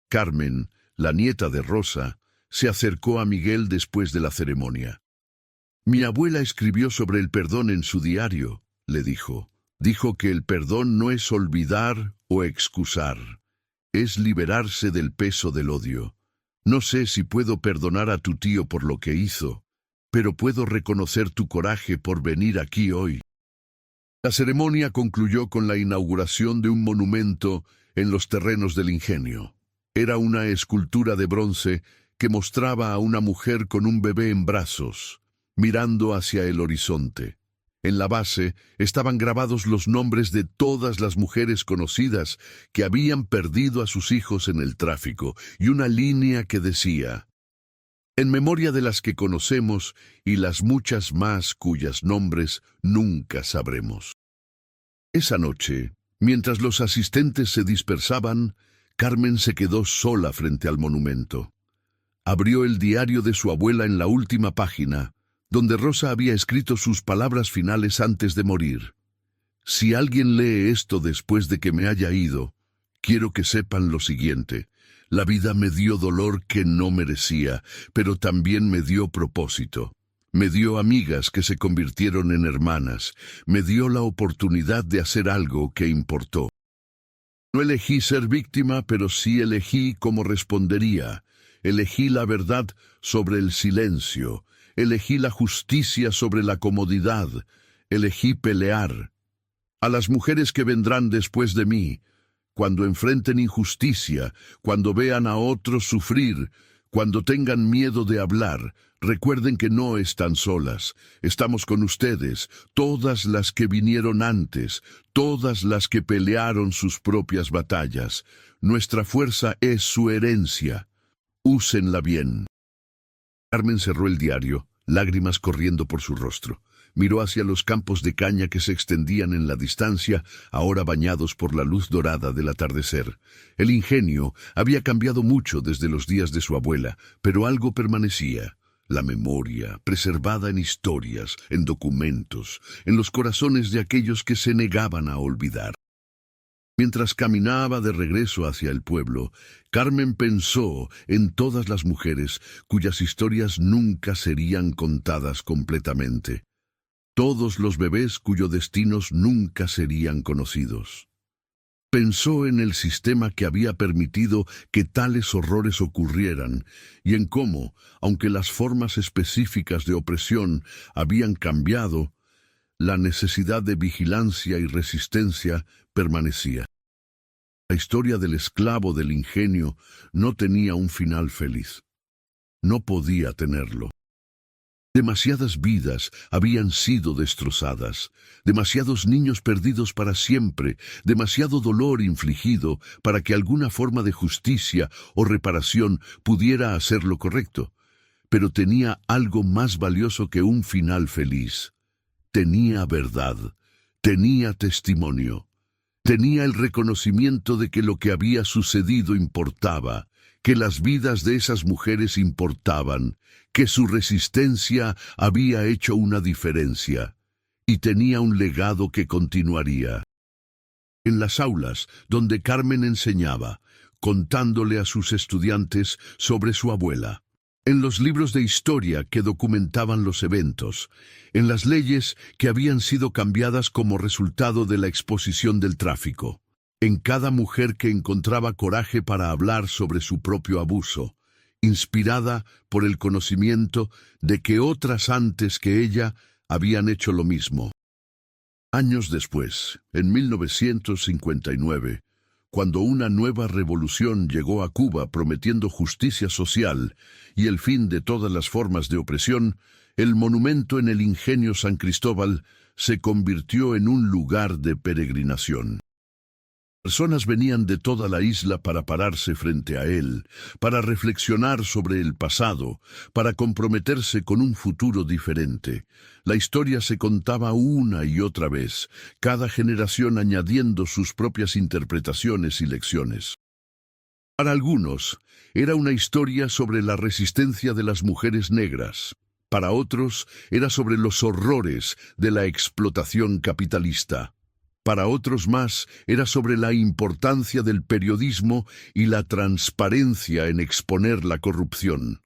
Carmen, la nieta de Rosa, se acercó a Miguel después de la ceremonia. «Mi abuela escribió sobre el perdón en su diario», le dijo. «Dijo que el perdón no es olvidar o excusar. Es liberarse del peso del odio. No sé si puedo perdonar a tu tío por lo que hizo, pero puedo reconocer tu coraje por venir aquí hoy». La ceremonia concluyó con la inauguración de un monumento en los terrenos del Ingenio. Era una escultura de bronce que mostraba a una mujer con un bebé en brazos, mirando hacia el horizonte. En la base estaban grabados los nombres de todas las mujeres conocidas que habían perdido a sus hijos en el tráfico, y una línea que decía: «En memoria de las que conocemos y las muchas más cuyas nombres nunca sabremos». Esa noche, mientras los asistentes se dispersaban, Carmen se quedó sola frente al monumento. Abrió el diario de su abuela en la última página, donde Rosa había escrito sus palabras finales antes de morir. «Si alguien lee esto después de que me haya ido, quiero que sepan lo siguiente: la vida me dio dolor que no merecía, pero también me dio propósito. Me dio amigas que se convirtieron en hermanas, me dio la oportunidad de hacer algo que importó. No elegí ser víctima, pero sí elegí cómo respondería. Elegí la verdad sobre el silencio. Elegí la justicia sobre la comodidad. Elegí pelear. A las mujeres que vendrán después de mí, cuando enfrenten injusticia, cuando vean a otros sufrir, cuando tengan miedo de hablar, recuerden que no están solas. Estamos con ustedes, todas las que vinieron antes, todas las que pelearon sus propias batallas. Nuestra fuerza es su herencia. Úsenla bien». Carmen cerró el diario, lágrimas corriendo por su rostro. Miró hacia los campos de caña que se extendían en la distancia, ahora bañados por la luz dorada del atardecer. El Ingenio había cambiado mucho desde los días de su abuela, pero algo permanecía: la memoria, preservada en historias, en documentos, en los corazones de aquellos que se negaban a olvidar. Mientras caminaba de regreso hacia el pueblo, Carmen pensó en todas las mujeres cuyas historias nunca serían contadas completamente. Todos los bebés cuyos destinos nunca serían conocidos. Pensó en el sistema que había permitido que tales horrores ocurrieran y en cómo, aunque las formas específicas de opresión habían cambiado, la necesidad de vigilancia y resistencia permanecía. La historia del esclavo del Ingenio no tenía un final feliz. No podía tenerlo. Demasiadas vidas habían sido destrozadas, demasiados niños perdidos para siempre, demasiado dolor infligido para que alguna forma de justicia o reparación pudiera hacer lo correcto. Pero tenía algo más valioso que un final feliz. Tenía verdad, tenía testimonio, tenía el reconocimiento de que lo que había sucedido importaba, que las vidas de esas mujeres importaban, que su resistencia había hecho una diferencia, y tenía un legado que continuaría. En las aulas donde Carmen enseñaba, contándole a sus estudiantes sobre su abuela, en los libros de historia que documentaban los eventos, en las leyes que habían sido cambiadas como resultado de la exposición del tráfico, en cada mujer que encontraba coraje para hablar sobre su propio abuso, inspirada por el conocimiento de que otras antes que ella habían hecho lo mismo. Años después, en 1959, cuando una nueva revolución llegó a Cuba prometiendo justicia social y el fin de todas las formas de opresión, el monumento en el Ingenio San Cristóbal se convirtió en un lugar de peregrinación. Personas venían de toda la isla para pararse frente a él, para reflexionar sobre el pasado, para comprometerse con un futuro diferente. La historia se contaba una y otra vez, cada generación añadiendo sus propias interpretaciones y lecciones. Para algunos, era una historia sobre la resistencia de las mujeres negras. Para otros, era sobre los horrores de la explotación capitalista. Para otros más, era sobre la importancia del periodismo y la transparencia en exponer la corrupción.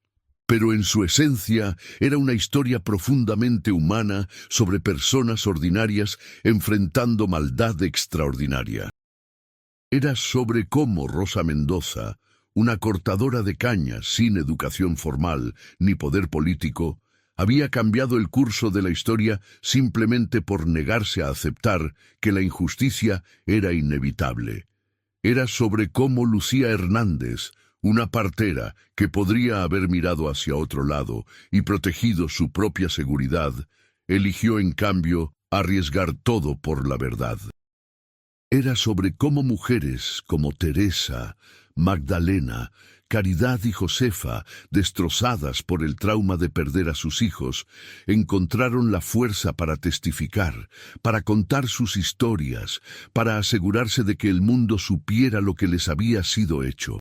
Pero en su esencia era una historia profundamente humana sobre personas ordinarias enfrentando maldad extraordinaria. Era sobre cómo Rosa Mendoza, una cortadora de caña sin educación formal ni poder político, había cambiado el curso de la historia simplemente por negarse a aceptar que la injusticia era inevitable. Era sobre cómo Lucía Hernández, una partera que podría haber mirado hacia otro lado y protegido su propia seguridad, eligió en cambio arriesgar todo por la verdad. Era sobre cómo mujeres como Teresa, Magdalena, Caridad y Josefa, destrozadas por el trauma de perder a sus hijos, encontraron la fuerza para testificar, para contar sus historias, para asegurarse de que el mundo supiera lo que les había sido hecho.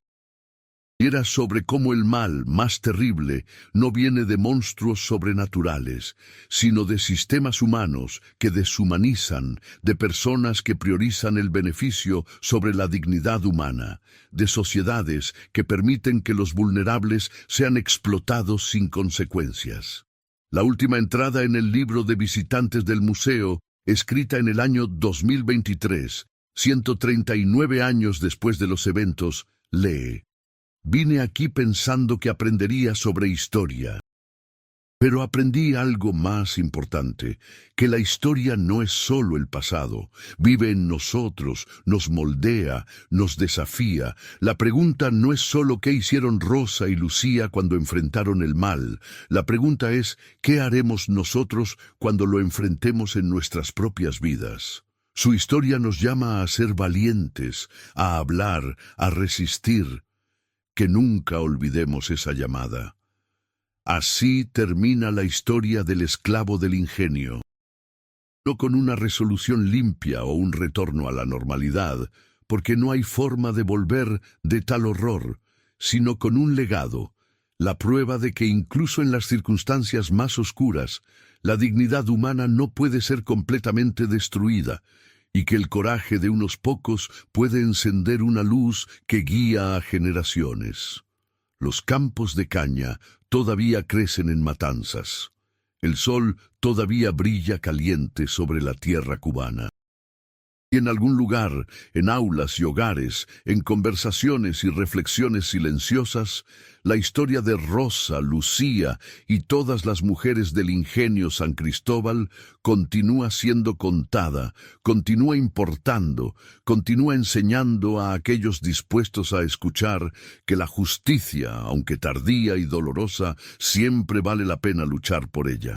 Era sobre cómo el mal más terrible no viene de monstruos sobrenaturales, sino de sistemas humanos que deshumanizan, de personas que priorizan el beneficio sobre la dignidad humana, de sociedades que permiten que los vulnerables sean explotados sin consecuencias. La última entrada en el libro de visitantes del museo, escrita en el año 2023, 139 años después de los eventos, lee: «Vine aquí pensando que aprendería sobre historia. Pero aprendí algo más importante, que la historia no es solo el pasado, vive en nosotros, nos moldea, nos desafía. La pregunta no es solo qué hicieron Rosa y Lucía cuando enfrentaron el mal, la pregunta es qué haremos nosotros cuando lo enfrentemos en nuestras propias vidas». Su historia nos llama a ser valientes, a hablar, a resistir. Que nunca olvidemos esa llamada. Así termina la historia del esclavo del ingenio. No con una resolución limpia o un retorno a la normalidad, porque no hay forma de volver de tal horror, sino con un legado, la prueba de que incluso en las circunstancias más oscuras, la dignidad humana no puede ser completamente destruida, y que el coraje de unos pocos puede encender una luz que guía a generaciones. Los campos de caña todavía crecen en Matanzas. El sol todavía brilla caliente sobre la tierra cubana. Y en algún lugar, en aulas y hogares, en conversaciones y reflexiones silenciosas, la historia de Rosa, Lucía y todas las mujeres del ingenio San Cristóbal continúa siendo contada, continúa importando, continúa enseñando a aquellos dispuestos a escuchar que la justicia, aunque tardía y dolorosa, siempre vale la pena luchar por ella.